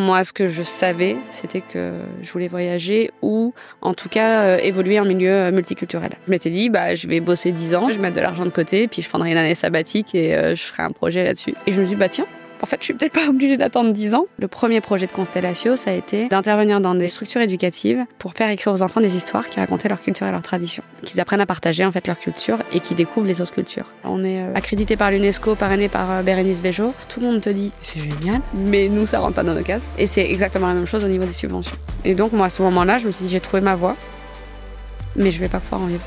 Moi, ce que je savais, c'était que je voulais voyager ou, en tout cas, évoluer en milieu multiculturel. Je m'étais dit, je vais bosser 10 ans, je vais mettre de l'argent de côté, puis je prendrai une année sabbatique et je ferai un projet là-dessus. Et je me suis dit, tiens, en fait, je suis peut-être pas obligée d'attendre 10 ans. Le premier projet de Constellatio, ça a été d'intervenir dans des structures éducatives pour faire écrire aux enfants des histoires qui racontaient leur culture et leur tradition. Qu'ils apprennent à partager en fait leur culture et qui découvrent les autres cultures. On est accrédité par l'UNESCO, parrainé par Bérénice Bejo. Tout le monde te dit c'est génial, mais nous ça rentre pas dans nos cases. Et c'est exactement la même chose au niveau des subventions. Et donc moi à ce moment-là, je me suis dit j'ai trouvé ma voie, mais je vais pas pouvoir en vivre.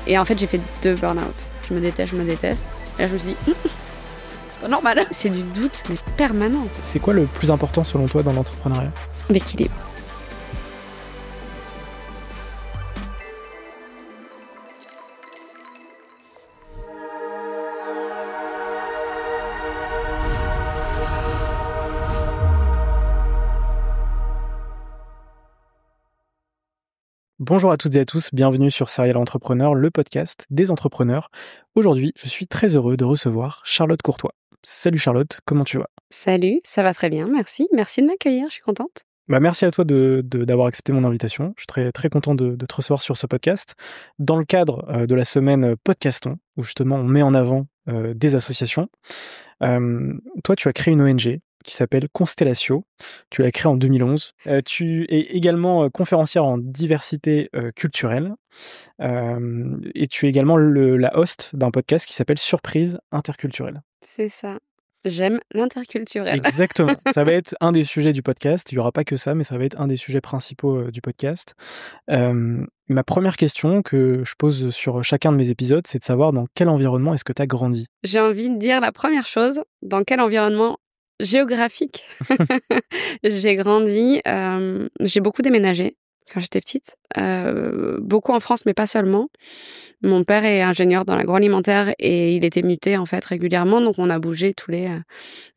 Et en fait j'ai fait 2 burn-out. Je me déteste. Et là je me suis dit c'est pas normal. C'est du doute, mais permanent. C'est quoi le plus important selon toi dans l'entrepreneuriat ? L'équilibre. Bonjour à toutes et à tous, bienvenue sur Serial Entrepreneur, le podcast des entrepreneurs. Aujourd'hui, je suis très heureux de recevoir Charlotte Courtois. Salut Charlotte, comment tu vas ? Salut, ça va très bien, merci. Merci de m'accueillir, je suis contente. Merci à toi d'avoir accepté mon invitation. Je suis très, très content de te recevoir sur ce podcast. Dans le cadre de la semaine Podcastons, où justement on met en avant des associations, toi tu as créé une ONG qui s'appelle Constellatio. Tu l'as créée en 2011. Tu es également conférencière en diversité culturelle et tu es également la host d'un podcast qui s'appelle Surprise interculturelle. C'est ça. J'aime l'interculturel. Exactement. Ça va être un des sujets du podcast. Il n'y aura pas que ça, mais ça va être un des sujets principaux du podcast. Ma première question que je pose sur chacun de mes épisodes, c'est de savoir dans quel environnement est-ce que tu as grandi ? J'ai envie de dire la première chose, dans quel environnement géographique j'ai grandi. J'ai beaucoup déménagé quand j'étais petite, beaucoup en France, mais pas seulement. Mon père est ingénieur dans l'agroalimentaire et il était muté en fait régulièrement, donc on a bougé tous les...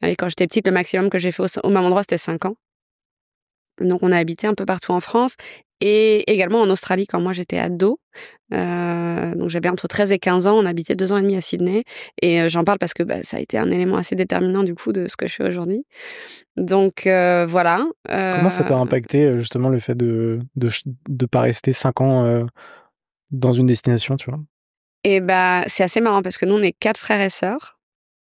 Allez, quand j'étais petite, le maximum que j'ai fait au même endroit, c'était 5 ans. Donc on a habité un peu partout en France et également en Australie quand moi j'étais ado. Donc j'avais entre 13 et 15 ans, on habitait 2 ans et demi à Sydney et j'en parle parce que ça a été un élément assez déterminant du coup de ce que je fais aujourd'hui. Donc voilà. Comment ça t'a impacté justement le fait de pas rester 5 ans dans une destination, tu vois ? Et c'est assez marrant parce que nous on est 4 frères et sœurs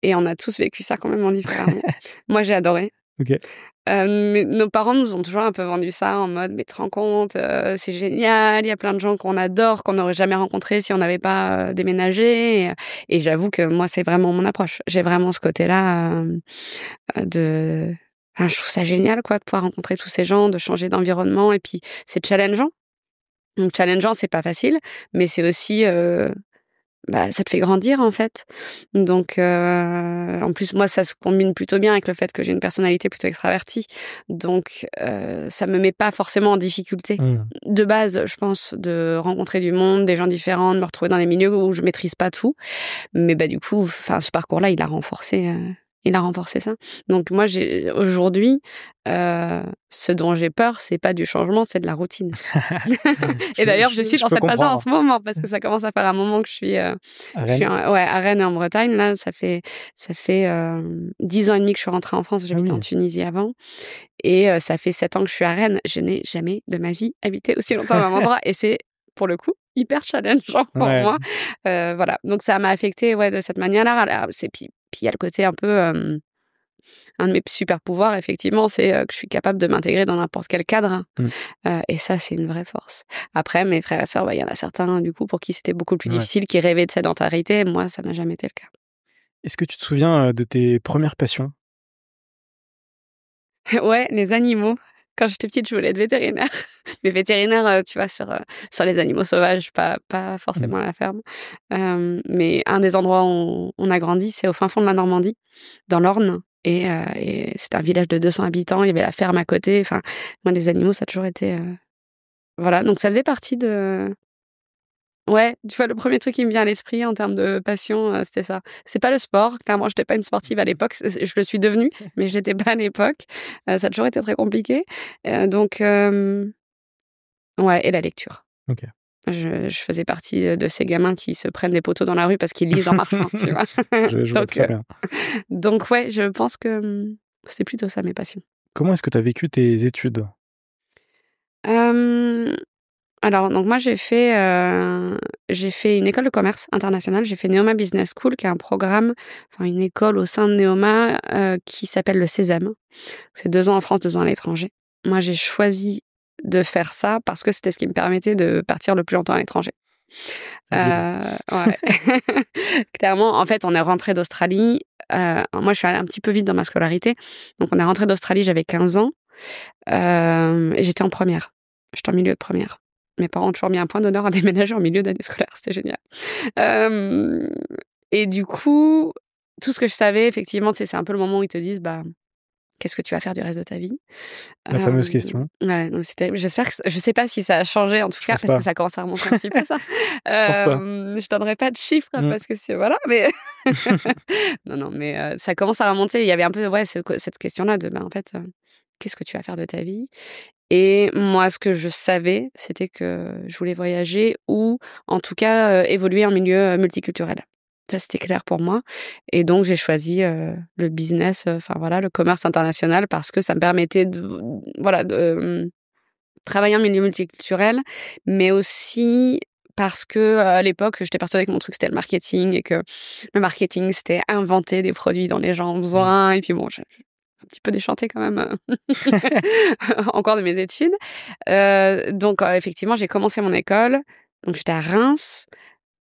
et on a tous vécu ça complètement différemment. Moi j'ai adoré. Ok. Mais nos parents nous ont toujours un peu vendu ça en mode mais te rends compte, c'est génial, il y a plein de gens qu'on adore, qu'on n'aurait jamais rencontrés si on n'avait pas déménagé. Et j'avoue que moi c'est vraiment mon approche. J'ai vraiment ce côté-là je trouve ça génial quoi de pouvoir rencontrer tous ces gens, de changer d'environnement et puis c'est challengeant. Donc challengeant c'est pas facile, mais c'est aussi ça te fait grandir en fait. Donc en plus moi ça se combine plutôt bien avec le fait que j'ai une personnalité plutôt extravertie. Donc ça me met pas forcément en difficulté. De base, je pense de rencontrer du monde, des gens différents, de me retrouver dans des milieux où je maîtrise pas tout. Mais du coup, ce parcours-là, il a renforcé ça. Donc moi aujourd'hui ce dont j'ai peur, c'est pas du changement, c'est de la routine. Et d'ailleurs, je suis dans cette phase en ce moment parce que ça commence à faire un moment que je suis à Rennes et en Bretagne. Là, ça fait 10 ans et demi que je suis rentrée en France. J'habitais en Tunisie avant. Et ça fait 7 ans que je suis à Rennes. Je n'ai jamais de ma vie habité aussi longtemps au même endroit. Et c'est, pour le coup, hyper challengeant pour moi. Voilà. Donc ça m'a affectée de cette manière-là. Puis il y a le côté un peu... un de mes super pouvoirs, effectivement, c'est que je suis capable de m'intégrer dans n'importe quel cadre. Et ça, c'est une vraie force. Après, mes frères et sœurs, il y en a certains, du coup, pour qui c'était beaucoup plus difficile, qui rêvaient de sédentarité. Moi, ça n'a jamais été le cas. Est-ce que tu te souviens de tes premières passions ? Ouais, les animaux. Quand j'étais petite, je voulais être vétérinaire. Mais vétérinaire, tu vois, sur les animaux sauvages, pas forcément à la ferme. Mais un des endroits où on a grandi, c'est au fin fond de la Normandie, dans l'Orne. Et c'était un village de 200 habitants, il y avait la ferme à côté. Enfin, moi, les animaux, ça a toujours été... Voilà, donc ça faisait partie de... Ouais, tu vois, le premier truc qui me vient à l'esprit en termes de passion, c'était ça. C'est pas le sport, clairement, j'étais pas une sportive à l'époque, je le suis devenue, mais je l'étais pas à l'époque. Ça a toujours été très compliqué. Donc, et la lecture. Ok. Je faisais partie de ces gamins qui se prennent des poteaux dans la rue parce qu'ils lisent en marchant, tu vois. Je vois très bien. Donc, je pense que c'était plutôt ça, mes passions. Comment est-ce que tu as vécu tes études? Alors, donc moi, j'ai fait une école de commerce internationale. J'ai fait Neoma Business School, qui est un programme, enfin une école au sein de Neoma, qui s'appelle le Sésame. C'est 2 ans en France, 2 ans à l'étranger. Moi, j'ai choisi de faire ça parce que c'était ce qui me permettait de partir le plus longtemps à l'étranger. Ouais. Clairement, en fait, on est rentré d'Australie. Moi, je suis allée un petit peu vite dans ma scolarité. Donc, on est rentré d'Australie, j'avais 15 ans. Et j'étais en première. J'étais en milieu de première. Mes parents ont toujours mis un point d'honneur à déménager en milieu d'année scolaire. C'était génial. Et du coup, tout ce que je savais, effectivement, c'est un peu le moment où ils te disent, bah, qu'est-ce que tu vas faire du reste de ta vie? La fameuse question. Ouais, donc j'espère que je sais pas si ça a changé en tout cas, parce que ça commence à remonter un petit peu ça. Je pense pas. Je donnerai pas de chiffres parce que c'est voilà, mais non, mais ça commence à remonter. Il y avait un peu cette question-là de en fait, qu'est-ce que tu vas faire de ta vie? Et moi, ce que je savais, c'était que je voulais voyager ou en tout cas évoluer en milieu multiculturel. Ça, c'était clair pour moi. Et donc, j'ai choisi le business, le commerce international parce que ça me permettait de travailler en milieu multiculturel, mais aussi parce que à l'époque, j'étais persuadée que mon truc, c'était le marketing et que le marketing, c'était inventer des produits dont les gens ont besoin. Et puis bon, j'ai un petit peu déchanté quand même encore de mes études. Donc, effectivement, j'ai commencé mon école. Donc, j'étais à Reims.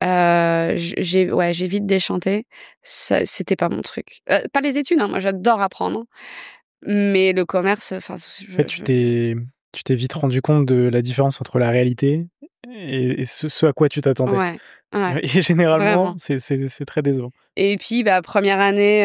J'ai vite déchanté. Ça, c'était pas mon truc. Pas les études, hein, moi j'adore apprendre. Mais le commerce, En fait, tu t'es vite rendu compte de la différence entre la réalité et ce à quoi tu t'attendais. Ouais. Et généralement, Vraiment. c'est très décevant. Et puis, première année,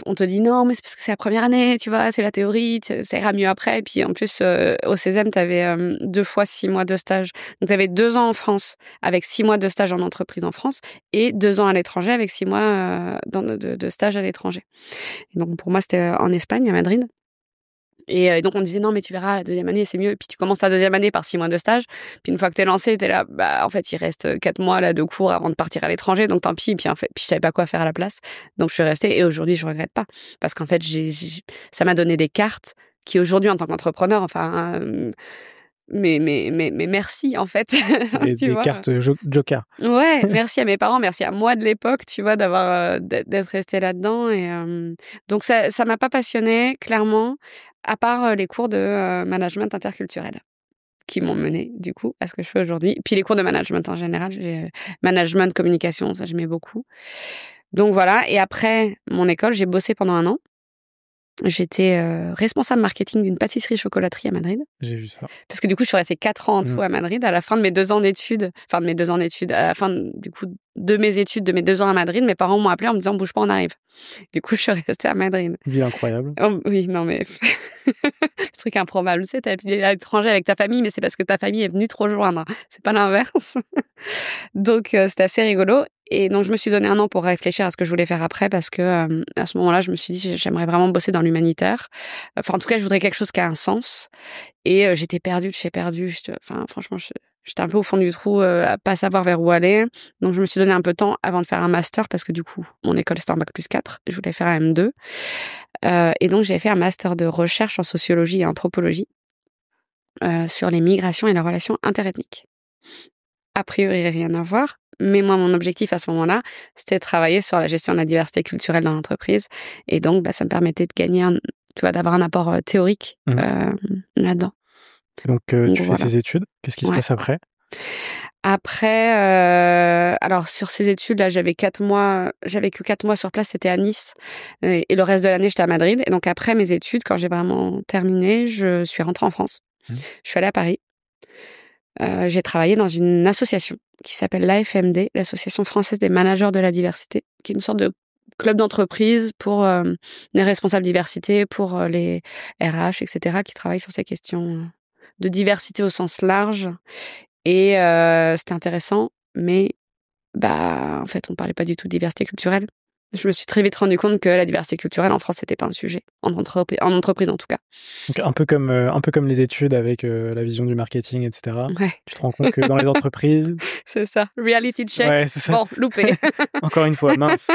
on te dit non, mais c'est parce que c'est la première année, tu vois, c'est la théorie, ça ira mieux après. Et puis, en plus, au Césem, tu avais 2 fois 6 mois de stage. Donc, tu avais 2 ans en France avec 6 mois de stage en entreprise en France et 2 ans à l'étranger avec 6 mois de stage à l'étranger. Et donc, pour moi, c'était en Espagne, à Madrid. Et donc, on disait, non, mais tu verras, la 2e année, c'est mieux. Et puis, tu commences ta 2e année par 6 mois de stage. Puis, une fois que t'es lancé, t'es là, en fait, il reste 4 mois là, de cours avant de partir à l'étranger. Donc, tant pis. Puis, en fait, je savais pas quoi faire à la place. Donc, je suis restée. Et aujourd'hui, je regrette pas. Parce qu'en fait, ça m'a donné des cartes qui, aujourd'hui, en tant qu'entrepreneur, mais merci, en fait. Des cartes Joker. Ouais, merci à mes parents, merci à moi de l'époque, tu vois, d'être restée là-dedans. Et donc, ça m'a pas passionnée, clairement, à part les cours de management interculturel qui m'ont menée, du coup, à ce que je fais aujourd'hui. Puis les cours de management en général, management, communication, ça, j'aimais beaucoup. Donc, voilà. Et après mon école, j'ai bossé pendant 1 an. J'étais responsable marketing d'une pâtisserie-chocolaterie à Madrid. J'ai vu ça. Parce que du coup, je suis restée 4 ans en tout à Madrid. À la fin de mes 2 ans d'études, à la fin du coup de mes études, de mes 2 ans à Madrid, mes parents m'ont appelé en me disant bouge pas, on arrive. Du coup, je suis restée à Madrid. Vie incroyable. Oh, oui, non mais ce truc improbable, tu sais, t'es à l'étranger avec ta famille, mais c'est parce que ta famille est venue te rejoindre. C'est pas l'inverse. Donc, c'était assez rigolo. Et donc, je me suis donné 1 an pour réfléchir à ce que je voulais faire après parce que à ce moment-là, je me suis dit, j'aimerais vraiment bosser dans l'humanitaire. Enfin, en tout cas, je voudrais quelque chose qui a un sens. Et j'étais perdue de chez perdue. Franchement, j'étais un peu au fond du trou, à pas savoir vers où aller. Donc, je me suis donné un peu de temps avant de faire un master parce que du coup, mon école, c'était en bac+4. Je voulais faire un M2. Et donc, j'ai fait un master de recherche en sociologie et anthropologie sur les migrations et les relations interethniques. A priori, rien à voir. Mais moi, mon objectif à ce moment-là, c'était de travailler sur la gestion de la diversité culturelle dans l'entreprise. Et donc, ça me permettait de gagner, d'avoir un apport théorique là-dedans. Donc, tu fais ces études. Qu'est-ce qui se passe après? Après, alors sur ces études-là, j'avais que 4 mois sur place, c'était à Nice. Et le reste de l'année, j'étais à Madrid. Et donc, après mes études, quand j'ai vraiment terminé, je suis rentrée en France. Je suis allée à Paris. J'ai travaillé dans une association qui s'appelle l'AFMD, l'Association française des managers de la diversité, qui est une sorte de club d'entreprise pour les responsables diversité, pour les RH, etc., qui travaillent sur ces questions de diversité au sens large. Et c'était intéressant, mais en fait, on parlait pas du tout de diversité culturelle. je me suis très vite rendu compte que la diversité culturelle en France, c'était pas un sujet. En entreprise, en tout cas. Donc, un peu comme les études avec la vision du marketing, etc. Ouais. Tu te rends compte que dans les entreprises... C'est ça. Reality check. Ouais, c'est ça. Bon, loupé. Encore une fois, mince.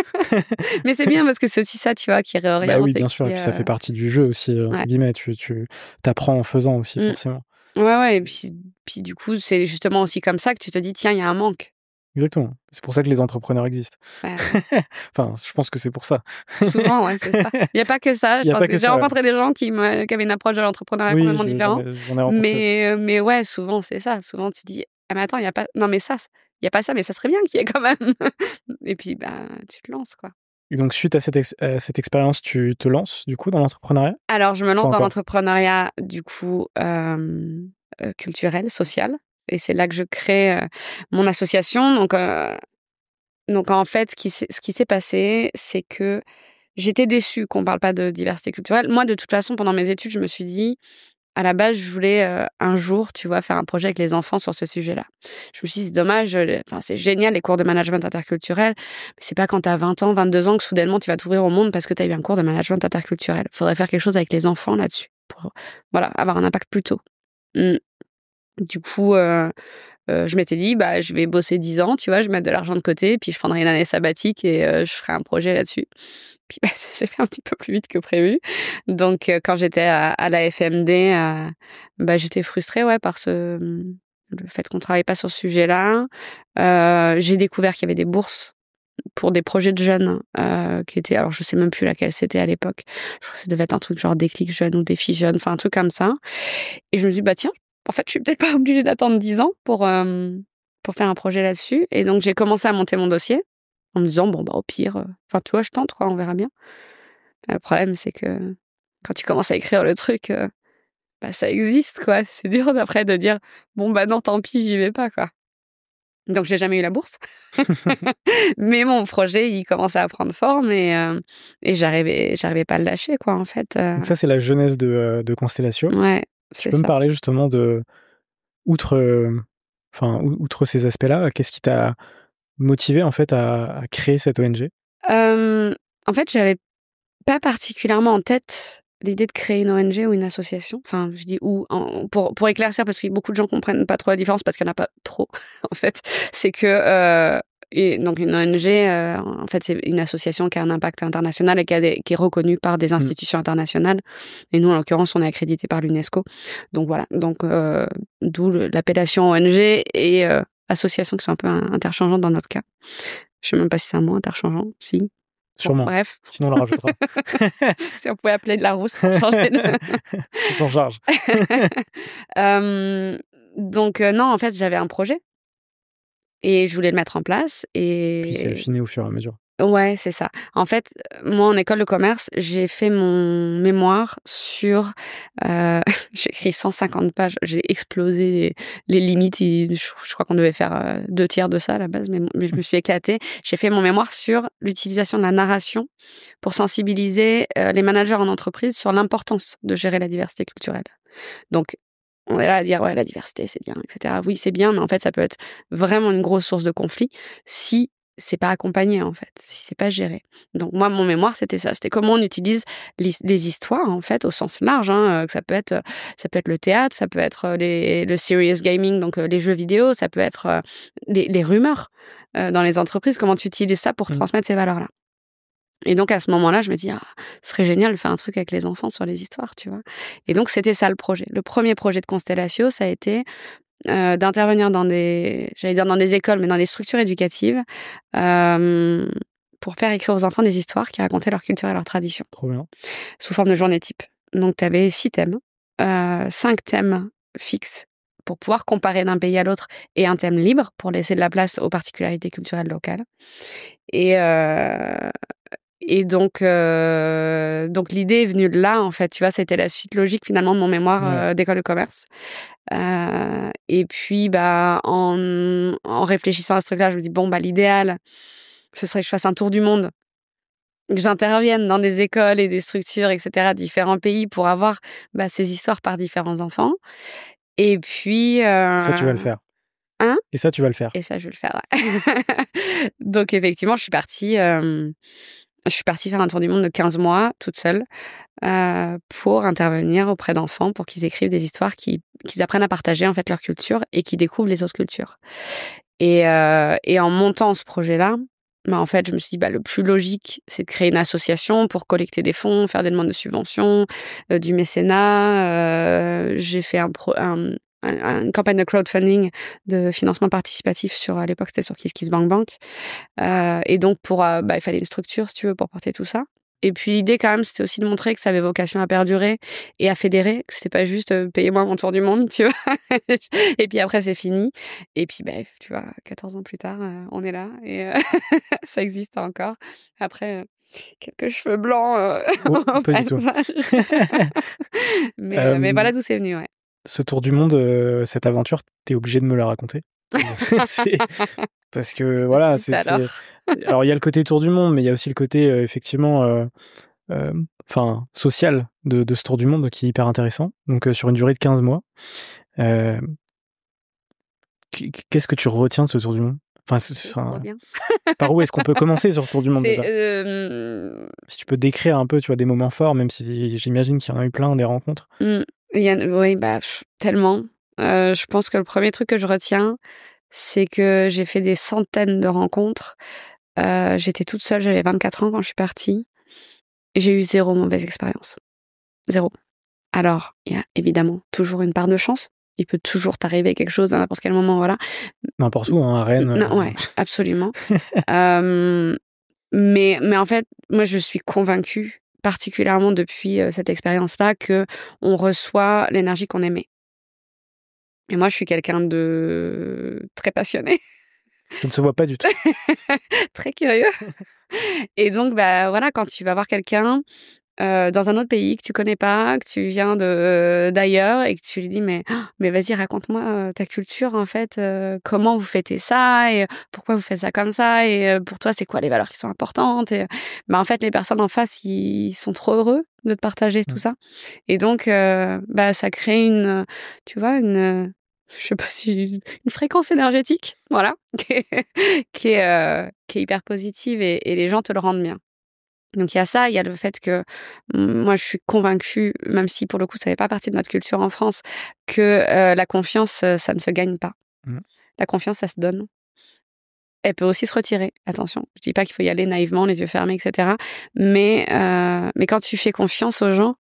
Mais c'est bien parce que c'est aussi ça, tu vois, qui réoriente. Bah oui, bien sûr. Et puis ça fait partie du jeu aussi, entre guillemets. Tu t'apprends en faisant aussi, forcément. Ouais. Et puis du coup, c'est justement aussi comme ça que tu te dis, tiens, il y a un manque. Exactement. C'est pour ça que les entrepreneurs existent. Ouais. Enfin, je pense que c'est pour ça. Souvent, ouais, c'est ça. Il n'y a pas que ça. J'ai rencontré des gens qui avaient une approche de l'entrepreneuriat complètement différente. J'en ai rencontré. Mais ouais, souvent, c'est ça. Souvent, tu dis, ah, mais attends, il n'y a pas... Non, mais ça, il n'y a pas ça, mais ça serait bien qu'il y ait quand même. Et puis, bah, tu te lances, quoi. Et donc, suite à cette expérience, tu te lances, du coup, dans l'entrepreneuriat? Alors, je me lance dans l'entrepreneuriat, du coup, culturel, social. Et c'est là que je crée mon association. Donc en fait, ce qui s'est passé, c'est que j'étais déçue qu'on parle pas de diversité culturelle. Moi, de toute façon, pendant mes études, je me suis dit, à la base, je voulais un jour, tu vois, faire un projet avec les enfants sur ce sujet-là. Je me suis dit, c'est dommage, c'est génial les cours de management interculturel, mais c'est pas quand t'as 20 ans, 22 ans que soudainement tu vas t'ouvrir au monde parce que t'as eu un cours de management interculturel. Faudrait faire quelque chose avec les enfants là-dessus pour, voilà, avoir un impact plus tôt. Du coup, je m'étais dit, bah, je vais bosser 10 ans, tu vois, je vais mettre de l'argent de côté, puis je prendrai une année sabbatique et je ferai un projet là-dessus. Puis bah, ça s'est fait un petit peu plus vite que prévu. Donc, quand j'étais à la FMD, bah, j'étais frustrée par le fait qu'on ne travaille pas sur ce sujet-là. J'ai découvert qu'il y avait des bourses pour des projets de jeunes qui étaient... Alors, je sais même plus laquelle c'était à l'époque. Je crois que ça devait être un truc genre Déclic Jeunes ou Défi Jeunes, enfin un truc comme ça. Et je me suis dit, bah tiens, en fait, je suis peut-être pas obligée d'attendre 10 ans pour faire un projet là-dessus. Et donc, j'ai commencé à monter mon dossier en me disant, bon, bah, au pire, enfin, tu vois, je tente, quoi, on verra bien. Le problème, c'est que quand tu commences à écrire le truc, bah, ça existe, quoi. C'est dur d'après de dire, bon, bah, non, tant pis, j'y vais pas, quoi. Donc, j'ai jamais eu la bourse. Mais mon projet, il commençait à prendre forme et j'arrivais pas à le lâcher, quoi, en fait. Donc, ça, c'est la jeunesse de Constellatio. Ouais. Tu peux me parler justement outre ces aspects-là, qu'est-ce qui t'a motivé en fait à créer cette ONG? En fait, j'avais pas particulièrement en tête l'idée de créer une ONG ou une association. Enfin, je dis pour éclaircir, parce que beaucoup de gens comprennent pas trop la différence parce qu'il n'y en a pas trop, en fait. C'est que et donc une ONG, en fait, c'est une association qui a un impact international et qui est reconnue par des institutions internationales. Et nous, en l'occurrence, on est accrédité par l'UNESCO. Donc voilà. Donc d'où l'appellation ONG et association qui sont un peu interchangeantes dans notre cas. Je sais même pas si c'est un mot interchangeant. Si. Sûrement. Bon, bref. Sinon, on le rajoutera. Si on pouvait appeler de la rousse pour changer On s'en charge. Donc non, en fait, j'avais un projet. Et je voulais le mettre en place. Et puis c'est affiné au fur et à mesure. Ouais, c'est ça. En fait, moi, en école de commerce, j'ai fait mon mémoire sur... j'ai écrit 150 pages. J'ai explosé les limites. Je crois qu'on devait faire 2/3 de ça à la base, mais je me suis éclatée. J'ai fait mon mémoire sur l'utilisation de la narration pour sensibiliser les managers en entreprise sur l'importance de gérer la diversité culturelle. Donc, on est là à dire, ouais, la diversité, c'est bien, etc. Oui, c'est bien, mais en fait, ça peut être vraiment une grosse source de conflit si c'est pas accompagné, en fait, si c'est pas géré. Donc, moi, mon mémoire, c'était ça. C'était comment on utilise les histoires, en fait, au sens large, hein, que ça peut être le théâtre, ça peut être le serious gaming, donc les jeux vidéo, ça peut être les rumeurs dans les entreprises. Comment tu utilises ça pour transmettre ces valeurs-là? Et donc, à ce moment-là, je me dis, ce serait génial de faire un truc avec les enfants sur les histoires, tu vois. Et donc, c'était ça le projet. Le premier projet de Constellatio, ça a été d'intervenir dans des écoles, mais dans des structures éducatives, pour faire écrire aux enfants des histoires qui racontaient leur culture et leur tradition. Trop bien. Sous forme de journée type. Donc, tu avais 6 thèmes, 5 thèmes fixes pour pouvoir comparer d'un pays à l'autre et un thème libre pour laisser de la place aux particularités culturelles locales. Et donc l'idée est venue de là, en fait, tu vois, c'était la suite logique finalement de mon mémoire d'école de commerce. Et puis, bah, en réfléchissant à ce truc-là, je me dis, bon, bah, l'idéal, ce serait que je fasse un tour du monde, que j'intervienne dans des écoles et des structures, etc., différents pays pour avoir ces histoires par différents enfants. Et puis... Ça, tu vas le faire. Hein? Et ça, tu vas le faire. Et ça, je vais le faire, ouais. Donc, effectivement, je suis partie... je suis partie faire un tour du monde de 15 mois, toute seule, pour intervenir auprès d'enfants, pour qu'ils écrivent des histoires, qu'ils apprennent à partager en fait leur culture et qu'ils découvrent les autres cultures. Et en montant ce projet-là, en fait, je me suis dit, le plus logique, c'est de créer une association pour collecter des fonds, faire des demandes de subventions, du mécénat. J'ai fait une campagne de crowdfunding de financement participatif à l'époque, c'était sur KissKissBankBank. Et donc, il fallait une structure, si tu veux, pour porter tout ça. Et puis, l'idée, quand même, c'était aussi de montrer que ça avait vocation à perdurer et à fédérer, que c'était pas juste payez-moi mon tour du monde, tu vois. Et puis après, c'est fini. Et puis, tu vois, 14 ans plus tard, on est là et ça existe encore. Après, quelques cheveux blancs au pas du tout. passage. Mais voilà d'où c'est venu, ouais. Ce tour du monde, cette aventure, t'es obligé de me la raconter. Parce que voilà, alors il y a le côté tour du monde, mais il y a aussi le côté effectivement social de ce tour du monde qui est hyper intéressant. Donc sur une durée de 15 mois. Qu'est-ce que tu retiens de ce tour du monde? Trop bien. Par où est-ce qu'on peut commencer sur ce tour du monde déjà? Si tu peux décrire un peu, tu vois, des moments forts, même si j'imagine qu'il y en a eu plein, des rencontres. Oui, tellement. Je pense que le premier truc que je retiens, c'est que j'ai fait des centaines de rencontres. J'étais toute seule, j'avais 24 ans quand je suis partie. J'ai eu 0 mauvaise expérience. 0. Alors, il y a évidemment toujours une part de chance. Il peut toujours t'arriver quelque chose à n'importe quel moment, voilà. N'importe où, à Rennes. Non, ouais, absolument. Mais en fait, moi, je suis convaincue, particulièrement depuis cette expérience-là, que on reçoit l'énergie qu'on émet. Et moi, je suis quelqu'un de très passionné. Ça ne se voit pas du tout. Très curieux. Et donc, voilà, quand tu vas voir quelqu'un dans un autre pays que tu connais pas, que tu viens d'ailleurs et que tu lui dis mais vas-y, raconte-moi ta culture en fait, comment vous fêtez ça et pourquoi vous faites ça comme ça et pour toi c'est quoi les valeurs qui sont importantes et en fait les personnes en face ils sont trop heureux de te partager tout ça et donc ça crée tu vois je sais pas si une fréquence énergétique, voilà, qui est hyper positive et les gens te le rendent bien. Donc il y a ça, il y a le fait que moi je suis convaincue, même si pour le coup ça fait pas partie de notre culture en France, que la confiance ça ne se gagne pas. La confiance ça se donne. Elle peut aussi se retirer, attention. Je dis pas qu'il faut y aller naïvement, les yeux fermés, etc. Mais quand tu fais confiance aux gens,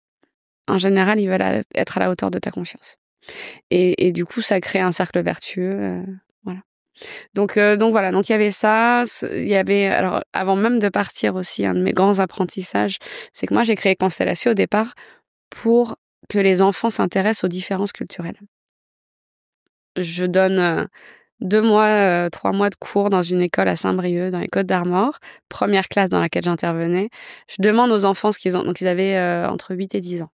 en général ils veulent être à la hauteur de ta confiance. Et du coup ça crée un cercle vertueux, voilà. Donc voilà, donc il y avait ça, il y avait alors avant même de partir aussi un de mes grands apprentissages, c'est que moi j'ai créé Constellatio au départ pour que les enfants s'intéressent aux différences culturelles. Je donne 2 mois, 3 mois de cours dans une école à Saint-Brieuc, dans les Côtes-d'Armor, première classe dans laquelle j'intervenais. Je demande aux enfants ce qu'ils ont, donc ils avaient entre 8 et 10 ans.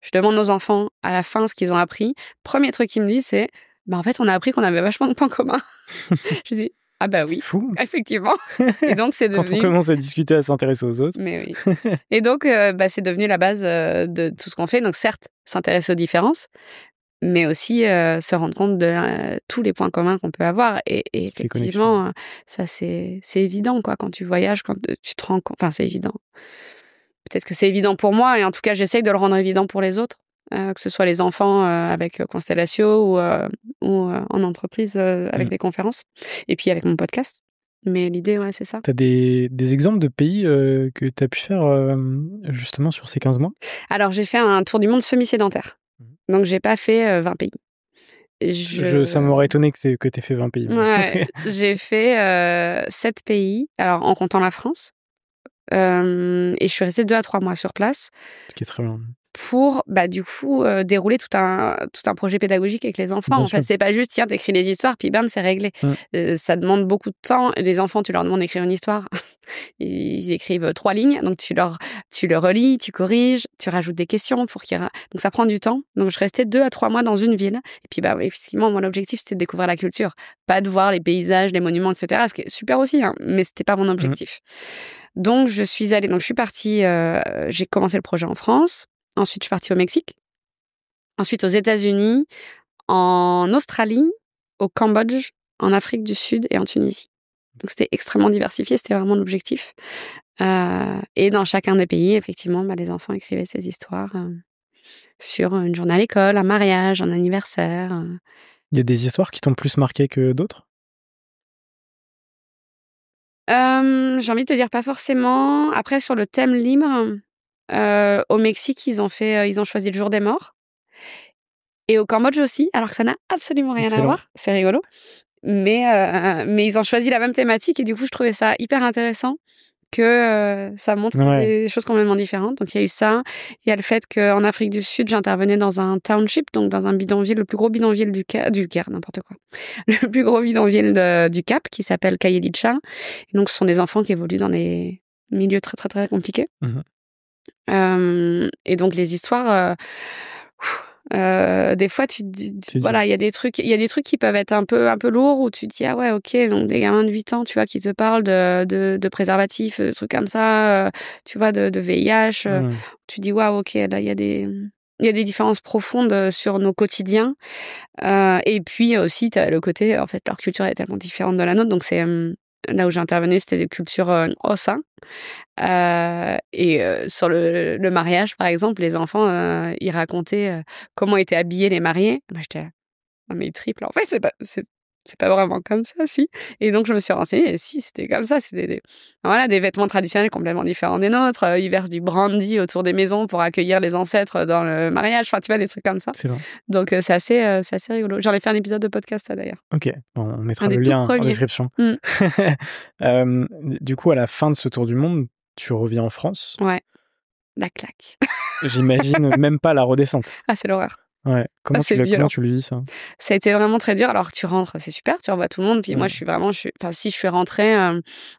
Je demande aux enfants à la fin ce qu'ils ont appris. Premier truc qu'ils me disent c'est en fait, on a appris qu'on avait vachement de points communs. Je dis, ah oui. C'est fou. Effectivement. Et donc, c'est devenu... Quand on commence à discuter, à s'intéresser aux autres. Mais oui. Et donc, c'est devenu la base de tout ce qu'on fait. Donc, certes, s'intéresser aux différences, mais aussi se rendre compte de tous les points communs qu'on peut avoir. Et effectivement, ça, c'est évident, quoi. Quand tu voyages, quand tu te rends compte... Enfin, c'est évident. Peut-être que c'est évident pour moi. Et en tout cas, j'essaye de le rendre évident pour les autres. Que ce soit les enfants avec Constellatio ou en entreprise avec des conférences et puis avec mon podcast. Mais l'idée, c'est ça. Tu as des exemples de pays que tu as pu faire justement sur ces 15 mois? Alors, j'ai fait un tour du monde semi-sédentaire. Donc, j'ai pas fait 20 pays. Ça m'aurait étonné que tu aies fait 20 pays. Ouais, j'ai fait 7 pays, alors en comptant la France. Et je suis restée 2 à 3 mois sur place. Ce qui est très bien. Pour du coup dérouler tout un projet pédagogique avec les enfants. En fait, c'est pas juste tiens t'écris des histoires puis bam c'est réglé. Ça demande beaucoup de temps. Les enfants, tu leur demandes d'écrire une histoire, ils écrivent 3 lignes, donc tu le relis, tu corriges, tu rajoutes des questions pour donc ça prend du temps. Donc je restais 2 à 3 mois dans une ville et puis effectivement mon objectif c'était de découvrir la culture, pas de voir les paysages, les monuments, etc. Ce qui est super aussi, mais c'était pas mon objectif. Donc je suis partie, j'ai commencé le projet en France. Ensuite, je suis partie au Mexique. Ensuite, aux États-Unis, en Australie, au Cambodge, en Afrique du Sud et en Tunisie. Donc, c'était extrêmement diversifié. C'était vraiment l'objectif. Et dans chacun des pays, effectivement, les enfants écrivaient ces histoires sur une journée à l'école, un mariage, un anniversaire. Il y a des histoires qui t'ont plus marqué que d'autres? J'ai envie de te dire pas forcément. Après, sur le thème libre, au Mexique, ils ont choisi le jour des morts. Et au Cambodge aussi, alors que ça n'a absolument rien à voir. C'est rigolo. Mais ils ont choisi la même thématique et du coup, je trouvais ça hyper intéressant que ça montre des choses complètement différentes. Donc, il y a eu ça. Il y a le fait qu'en Afrique du Sud, j'intervenais dans un township, donc dans un bidonville, le plus gros bidonville du Caire, n'importe quoi. Le plus gros bidonville du Cap, qui s'appelle Kayelithcha. Et donc, ce sont des enfants qui évoluent dans des milieux très, très, très compliqués. Et donc, les histoires... des fois voilà, il y a des trucs qui peuvent être un peu lourds où tu te dis ah ouais, OK, donc des gamins de 8 ans, tu vois, qui te parlent de préservatifs, de trucs comme ça, tu vois, de VIH, tu dis waouh, OK, là il y a des différences profondes sur nos quotidiens. Et puis aussi tu as le côté en fait leur culture est tellement différente de la nôtre, donc c'est là où j'intervenais, c'était des cultures Xhosa. Et sur le mariage, par exemple, les enfants, ils racontaient comment étaient habillés les mariés. Moi, j'étais là, non mais triple. En fait, c'est pas vraiment comme ça, si. Et donc, je me suis renseignée, et si, c'était comme ça. C'était des vêtements traditionnels complètement différents des nôtres. Ils versent du brandy autour des maisons pour accueillir les ancêtres dans le mariage. Enfin, tu vois, des trucs comme ça. C'est vrai. Donc, c'est assez rigolo. J'en ai fait un épisode de podcast, ça, d'ailleurs. OK. Bon, on mettra le lien en description. Du coup, à la fin de ce tour du monde, tu reviens en France. Ouais. La claque. J'imagine même pas la redescente. Ah, c'est l'horreur. Ouais. Comment tu le vis, ça? Ça a été vraiment très dur. Alors, tu rentres, c'est super, tu revois tout le monde. Puis moi, je suis rentrée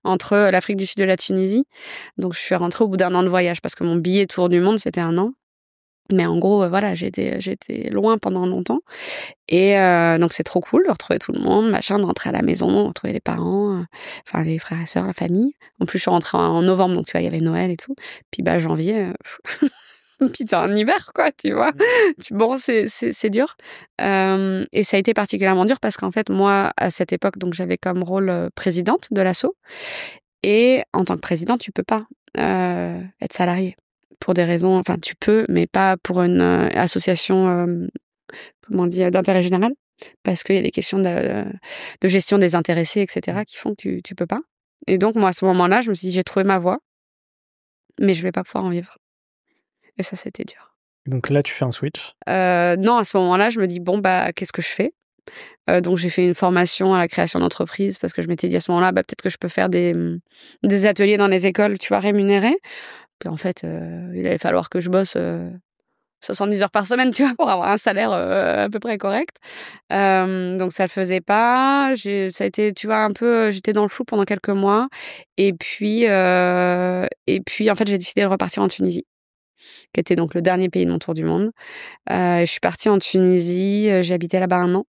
entre l'Afrique du Sud et la Tunisie. Donc, je suis rentrée au bout d'un an de voyage parce que mon billet tour du monde, c'était 1 an. Mais en gros, voilà, j'étais loin pendant longtemps. Et donc, c'est trop cool de retrouver tout le monde, de rentrer à la maison, retrouver les parents, les frères et sœurs, la famille. En plus, je suis rentrée en novembre, donc tu vois, il y avait Noël et tout. Puis, janvier... Puis c'est un hiver, quoi, tu vois. Bon, c'est dur. Et ça a été particulièrement dur parce qu'en fait, moi, à cette époque, donc j'avais comme rôle présidente de l'asso. Et en tant que présidente, tu peux pas être salariée. Pour des raisons... Enfin, tu peux, mais pas pour une association, d'intérêt général. Parce qu'il y a des questions de gestion des intéressés, etc., qui font que tu peux pas. Et donc, moi, à ce moment-là, je me suis dit, j'ai trouvé ma voie, mais je vais pas pouvoir en vivre. Et ça, c'était dur. Donc là, tu fais un switch? Non, à ce moment-là, je me dis, qu'est-ce que je fais? Donc, j'ai fait une formation à la création d'entreprise parce que je m'étais dit à ce moment-là, peut-être que je peux faire des ateliers dans les écoles, tu vois, rémunérés. Puis en fait, il allait falloir que je bosse 70 heures par semaine, tu vois, pour avoir un salaire à peu près correct. Donc, ça le faisait pas. Ça a été, tu vois, un peu... J'étais dans le flou pendant quelques mois. Et puis, en fait, j'ai décidé de repartir en Tunisie, qui était donc le dernier pays de mon tour du monde. Je suis partie en Tunisie, j'habitais là-bas 1 an.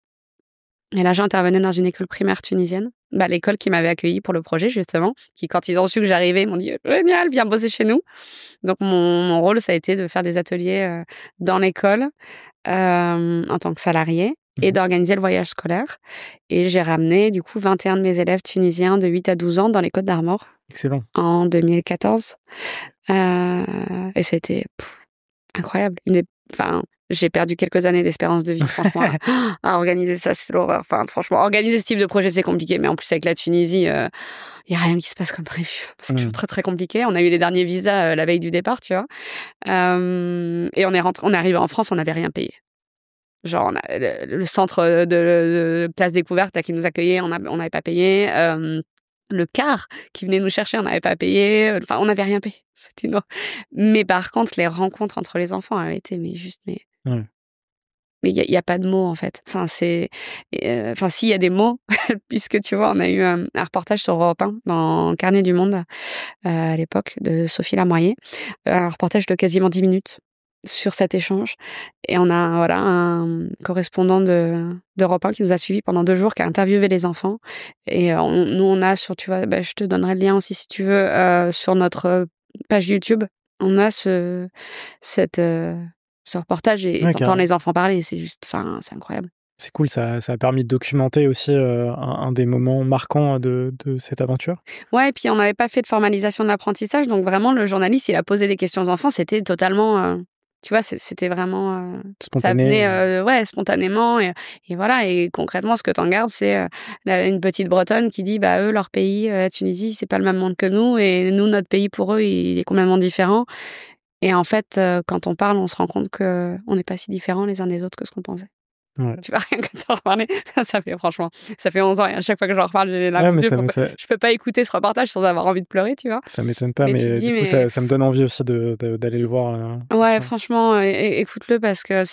Et là, j'intervenais dans une école primaire tunisienne. L'école qui m'avait accueillie pour le projet, justement, qui, quand ils ont su que j'arrivais, m'ont dit « Génial, viens bosser chez nous ». Donc, mon rôle, ça a été de faire des ateliers dans l'école en tant que salariée et d'organiser le voyage scolaire. Et j'ai ramené, du coup, 21 de mes élèves tunisiens de 8 à 12 ans dans les Côtes d'Armor. Excellent. En 2014. Et ça a été incroyable. J'ai perdu quelques années d'espérance de vie, franchement. À organiser ça, c'est l'horreur. Enfin, franchement, organiser ce type de projet, c'est compliqué. Mais en plus, avec la Tunisie, il n'y a rien qui se passe comme prévu. C'est toujours très, très compliqué. On a eu les derniers visas la veille du départ, tu vois. Et on est arrivé en France, on n'avait rien payé. Genre, on a le centre de Place Découverte là, qui nous accueillait, on n'avait pas payé. Le car qui venait nous chercher, on n'avait pas payé. Enfin, on n'avait rien payé. C'était non. Mais par contre, les rencontres entre les enfants avaient été Ouais. Mais il y a pas de mots, en fait. S'il y a des mots, puisque tu vois, on a eu un reportage sur Europe 1 dans Carnet du Monde à l'époque de Sophie Lamoyer, un reportage de quasiment 10 minutes sur cet échange. Et on a un correspondant d'Europe 1 qui nous a suivis pendant 2 jours, qui a interviewé les enfants. Et nous, on a sur, tu vois, je te donnerai le lien aussi si tu veux, sur notre page YouTube, on a ce reportage et t'entends les enfants parler, c'est juste, c'est incroyable. C'est cool, ça a permis de documenter aussi un des moments marquants de cette aventure. Ouais, et puis on n'avait pas fait de formalisation de l'apprentissage, donc vraiment le journaliste, il a posé des questions aux enfants, c'était totalement, tu vois, c'était vraiment, ça Spontané. venait, ouais, spontanément, et voilà. Et concrètement, ce que t'en gardes, c'est une petite Bretonne qui dit, bah eux, leur pays, la Tunisie, c'est pas le même monde que nous, et nous, notre pays, pour eux, il est complètement différent. Et en fait, quand on parle, on se rend compte que on n'est pas si différents les uns des autres que ce qu'on pensait. Ouais. Tu vois, rien que t'en reparler, ça fait 11 ans, et à chaque fois que j'en reparle, j'ai les larmes aux yeux. Je peux pas écouter ce reportage sans avoir envie de pleurer, tu vois. Ça m'étonne pas, Mais mais tu te dis, du coup, ça me donne envie aussi d'aller le voir. Ouais, franchement, écoute-le, parce que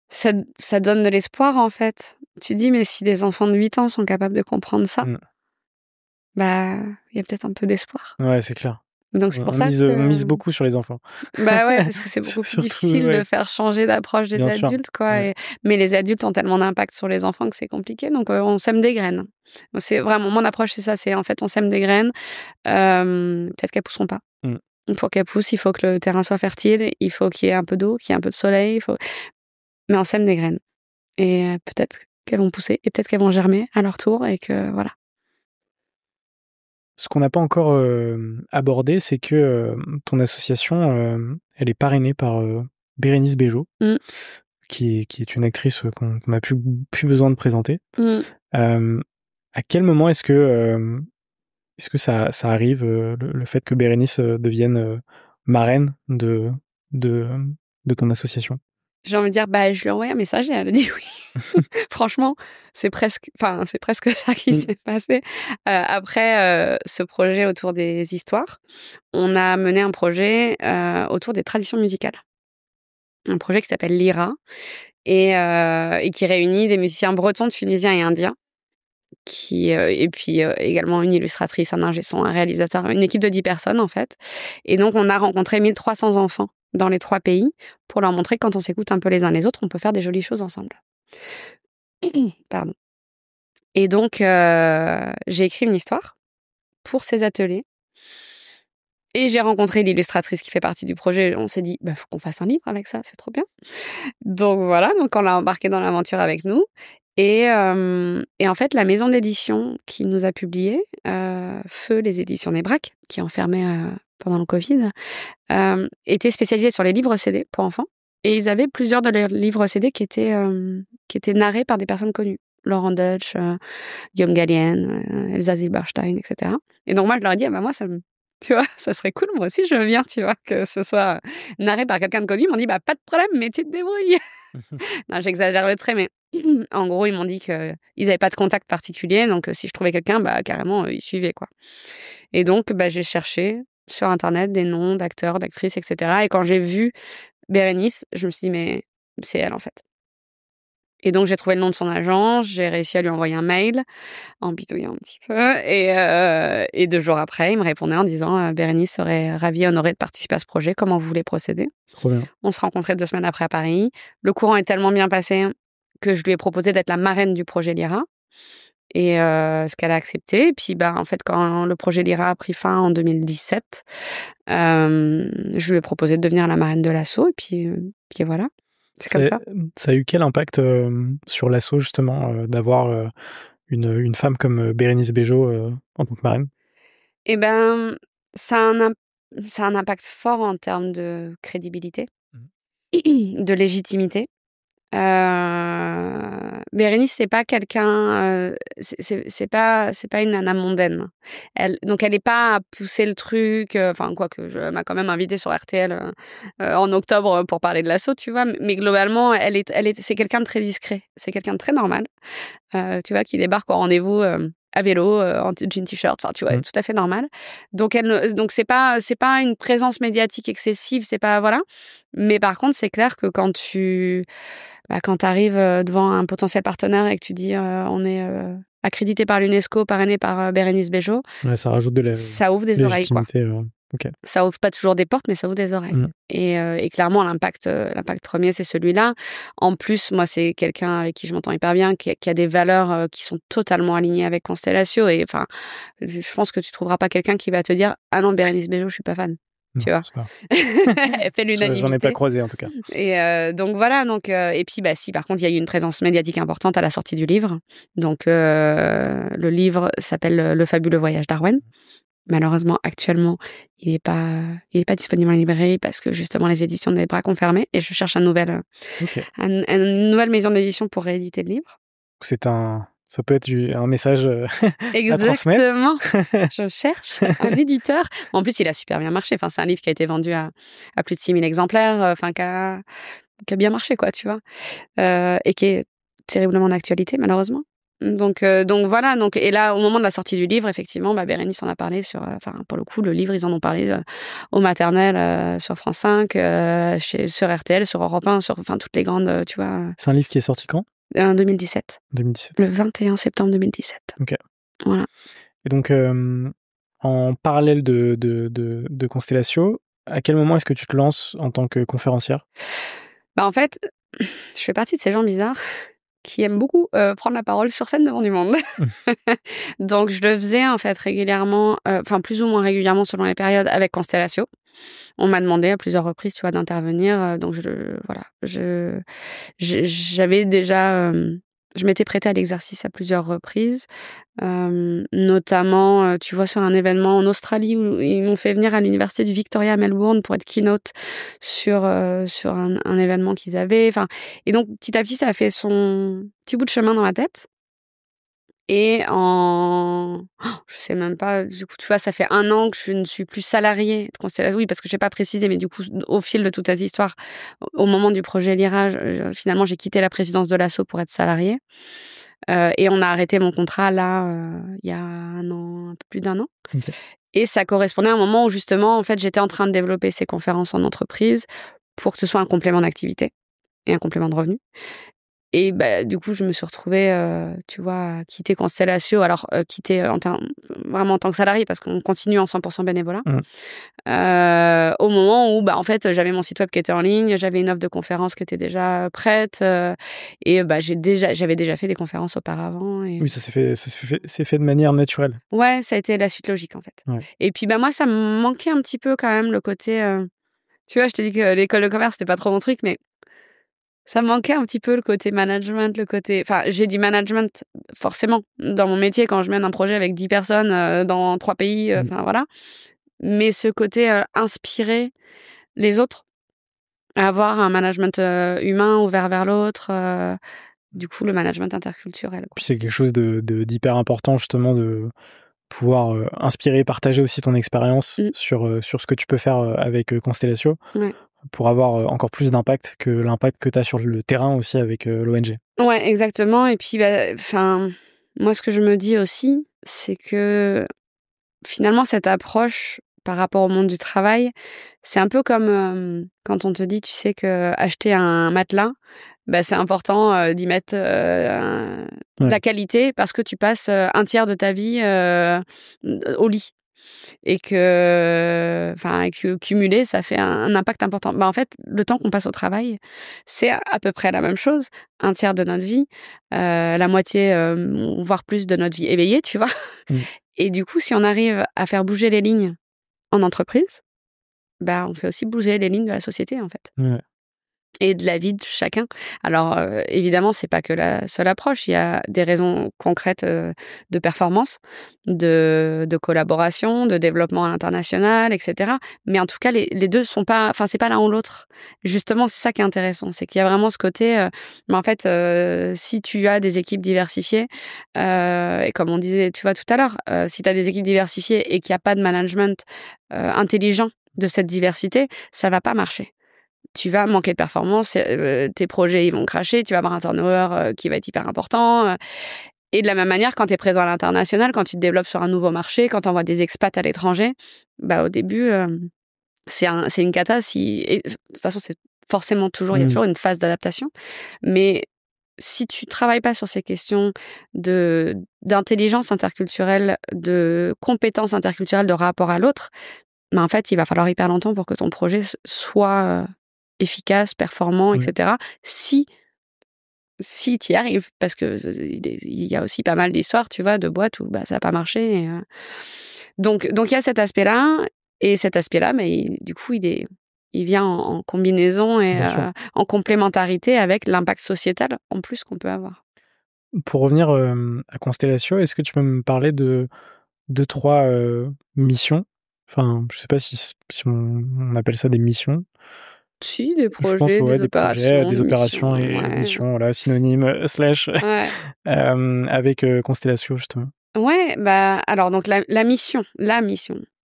ça donne de l'espoir, en fait. Tu te dis, mais si des enfants de 8 ans sont capables de comprendre ça, bah, il y a peut-être un peu d'espoir. Ouais, c'est clair. Donc c'est pour ça on mise beaucoup sur les enfants. Bah ouais, parce que c'est beaucoup plus difficile de faire changer d'approche des adultes, quoi. Ouais. Mais les adultes ont tellement d'impact sur les enfants que c'est compliqué. Donc on sème des graines. Donc, c'est vraiment mon approche, c'est ça. C'est en fait on sème des graines. Peut-être qu'elles pousseront pas. Pour qu'elles poussent, il faut que le terrain soit fertile. Il faut qu'il y ait un peu d'eau, qu'il y ait un peu de soleil. Mais on sème des graines. Et peut-être qu'elles vont pousser et peut-être qu'elles vont germer à leur tour, et que voilà. Ce qu'on n'a pas encore abordé, c'est que ton association, elle est parrainée par Bérénice Bejo, qui est une actrice qu'on n'a plus besoin de présenter. À quel moment est-ce que ça arrive, le fait que Bérénice devienne marraine de ton association? J'ai envie de dire, je lui ai envoyé un message et elle a dit oui. Franchement, c'est presque ça qui s'est passé. Après ce projet autour des histoires, on a mené un projet autour des traditions musicales. Un projet qui s'appelle Lyra, et qui réunit des musiciens bretons, tunisiens et indiens, et puis également une illustratrice, un ingé son, un réalisateur, une équipe de 10 personnes en fait. Et donc on a rencontré 1300 enfants dans les 3 pays pour leur montrer que quand on s'écoute un peu les uns les autres, on peut faire des jolies choses ensemble. Pardon. Et donc j'ai écrit une histoire pour ces ateliers. Et j'ai rencontré l'illustratrice qui fait partie du projet. On s'est dit, faut qu'on fasse un livre avec ça, c'est trop bien. Donc voilà, donc on l'a embarqué dans l'aventure avec nous. Et en fait, la maison d'édition qui nous a publié, Feu, les éditions des Braques, qui enfermait pendant le Covid, était spécialisée sur les livres CD pour enfants. Et ils avaient plusieurs de leurs livres CD qui étaient narrés par des personnes connues. Laurent Deutsch, Guillaume Gallienne, Elsa Zilberstein, etc. Et donc moi, je leur ai dit, moi, tu vois, ça serait cool, moi aussi je veux bien, tu vois, que ce soit narré par quelqu'un de connu. Ils m'ont dit, pas de problème, mais tu te débrouilles. Non, j'exagère le trait, mais en gros, ils m'ont dit qu'ils n'avaient pas de contact particulier, donc si je trouvais quelqu'un, carrément, ils suivaient, quoi. Et donc, j'ai cherché sur Internet des noms d'acteurs, d'actrices, etc. Et quand j'ai vu Bérénice, je me suis dit, mais c'est elle, en fait. Et donc, j'ai trouvé le nom de son agence, j'ai réussi à lui envoyer un mail, en bidouillant un petit peu, et 2 jours après, il me répondait en disant Bérénice serait ravie et honorée de participer à ce projet, comment vous voulez procéder? Trop bien. On se rencontrait 2 semaines après à Paris. Le courant est tellement bien passé que je lui ai proposé d'être la marraine du projet Lyra, et ce qu'elle a accepté. Et puis, en fait, quand le projet Lyra a pris fin en 2017, je lui ai proposé de devenir la marraine de l'asso, et puis voilà. C'est comme ça. Ça a eu quel impact sur l'asso, justement, d'avoir une femme comme Bérénice Bejo en tant que marraine? Eh ben, ça a un impact fort en termes de crédibilité, de légitimité. Bérénice, c'est pas quelqu'un, c'est pas une nana mondaine. Donc elle est pas à pousser le truc, quoique elle m'a quand même invitée sur RTL en octobre pour parler de l'asso, tu vois. Mais globalement, c'est quelqu'un de très discret. C'est quelqu'un de très normal, tu vois, qui débarque au rendez-vous à vélo, en jean t-shirt, tu vois, tout à fait normal. Donc c'est pas une présence médiatique excessive, c'est pas, voilà. Mais par contre, c'est clair que quand quand t'arrives devant un potentiel partenaire et que tu dis on est accrédité par l'UNESCO, parrainé par Bérénice Bejo, ça rajoute ça ouvre des oreilles, quoi. Okay. Ça ouvre pas toujours des portes, mais ça ouvre des oreilles. Et clairement, l'impact premier, c'est celui-là. En plus, moi, c'est quelqu'un avec qui je m'entends hyper bien, qui a des valeurs qui sont totalement alignées avec Constellatio. Et je pense que tu trouveras pas quelqu'un qui va te dire ah non, Bérénice Bejo, je suis pas fan. tu vois. Elle fait l'unanimité. J'en ai pas croisé, en tout cas. Et donc, voilà. Donc, et puis, si, par contre, il y a eu une présence médiatique importante à la sortie du livre. Donc, le livre s'appelle Le fabuleux voyage d'Arwen. Malheureusement, actuellement, il n'est pas disponible en librairie parce que, justement, les éditions de Desbrac ont fermé et je cherche une nouvelle maison d'édition pour rééditer le livre. Ça peut être un message à transmettre. Exactement. Je cherche un éditeur. En plus, il a super bien marché. Enfin, c'est un livre qui a été vendu à plus de 6000 exemplaires, enfin, qui a bien marché, quoi, tu vois. Et qui est terriblement d'actualité, malheureusement. Donc voilà. Et là, au moment de la sortie du livre, effectivement, Bérénice en a parlé pour le coup, le livre, ils en ont parlé au maternel, sur France 5, sur RTL, sur Europe 1, toutes les grandes, tu vois. C'est un livre qui est sorti quand? En 2017. 2017. Le 21 septembre 2017. Ok. Voilà. Et donc, en parallèle de Constellatio, à quel moment est-ce que tu te lances en tant que conférencière? En fait, je fais partie de ces gens bizarres qui aiment beaucoup prendre la parole sur scène devant du monde. Donc, je le faisais en fait régulièrement, plus ou moins régulièrement selon les périodes avec Constellatio. On m'a demandé à plusieurs reprises, tu vois, d'intervenir. Donc, j'avais déjà... je m'étais prêtée à l'exercice à plusieurs reprises, notamment, tu vois, sur un événement en Australie où ils m'ont fait venir à l'université du Victoria à Melbourne pour être keynote sur un événement qu'ils avaient. Et donc, petit à petit, ça a fait son petit bout de chemin dans la tête. Et je sais même pas, du coup, tu vois, ça fait 1 an que je ne suis plus salariée de Constellatio. Oui, parce que j'ai pas précisé, mais du coup, au fil de toute cette histoire, au moment du projet Lirage, finalement, j'ai quitté la présidence de l'asso pour être salariée. Et on a arrêté mon contrat, là, il y a 1 an, un peu plus d'1 an. Okay. Et ça correspondait à un moment où, justement, en fait, j'étais en train de développer ces conférences en entreprise pour que ce soit un complément d'activité et un complément de revenu. Et du coup, je me suis retrouvée, tu vois, à quitter Constellatio. Alors, quitter vraiment en tant que salariée, parce qu'on continue en 100% bénévolat. Au moment où, en fait, j'avais mon site web qui était en ligne, j'avais une offre de conférence qui était déjà prête. Et j'avais déjà fait des conférences auparavant. Et... Oui, c'est fait de manière naturelle. Ouais, ça a été la suite logique, en fait. Ouais. Et puis, moi, ça me manquait un petit peu quand même le côté... tu vois, je t'ai dit que l'école de commerce, c'était pas trop mon truc, mais... ça me manquait un petit peu le côté management, j'ai du management forcément dans mon métier quand je mène un projet avec 10 personnes dans 3 pays, voilà. Mais ce côté inspirer les autres, avoir un management humain ouvert vers l'autre, du coup le management interculturel. Puis c'est quelque chose d'hyper important justement de pouvoir inspirer, partager aussi ton expérience sur ce que tu peux faire avec Constellatio. Ouais. Pour avoir encore plus d'impact que l'impact que tu as sur le terrain aussi avec l'ONG. Ouais, exactement. Et puis, moi, ce que je me dis aussi, c'est que finalement, cette approche par rapport au monde du travail, c'est un peu comme quand on te dit, tu sais, que acheter un matelas, c'est important d'y mettre de la qualité parce que tu passes 1/3 de ta vie au lit. Et que cumulé, ça fait un impact important. En fait, le temps qu'on passe au travail, c'est à peu près la même chose. 1/3 de notre vie, la moitié, voire plus de notre vie éveillée, tu vois. Et du coup, si on arrive à faire bouger les lignes en entreprise, on fait aussi bouger les lignes de la société, en fait. Ouais. Et de la vie de chacun. Alors, évidemment, c'est pas que la seule approche. Il y a des raisons concrètes de performance, de collaboration, de développement à l'international, etc. Mais en tout cas, les deux sont pas... c'est pas l'un ou l'autre. Justement, c'est ça qui est intéressant. C'est qu'il y a vraiment ce côté... en fait, si tu as des équipes diversifiées, et comme on disait, tu vois, tout à l'heure, si tu as des équipes diversifiées et qu'il n'y a pas de management intelligent de cette diversité, ça va pas marcher. Tu vas manquer de performance, tes projets ils vont cracher, tu vas avoir un turnover qui va être hyper important. Et de la même manière, quand tu es présent à l'international, quand tu te développes sur un nouveau marché, quand tu envoies des expats à l'étranger, au début, c'est une cata. Et de toute façon, c'est forcément toujours, il y a toujours une phase d'adaptation. Mais si tu travailles pas sur ces questions d'intelligence interculturelle, de compétences interculturelles, de rapport à l'autre, en fait, il va falloir hyper longtemps pour que ton projet soit... efficace, performant, etc. Si tu y arrives, parce que il y a aussi pas mal d'histoires, tu vois, de boîtes où ça n'a pas marché. Donc il y a cet aspect-là. Et cet aspect-là, du coup, il vient en combinaison et en complémentarité avec l'impact sociétal en plus qu'on peut avoir. Pour revenir à Constellatio, est-ce que tu peux me parler de 2-3 missions? Enfin, je sais pas si on appelle ça des missions. Si, des Je pense, projets, ouais, des des projets, des opérations, opérations et ouais. missions, voilà, synonyme, slash, Ouais. avec Constellatio, justement. Ouais, alors donc la mission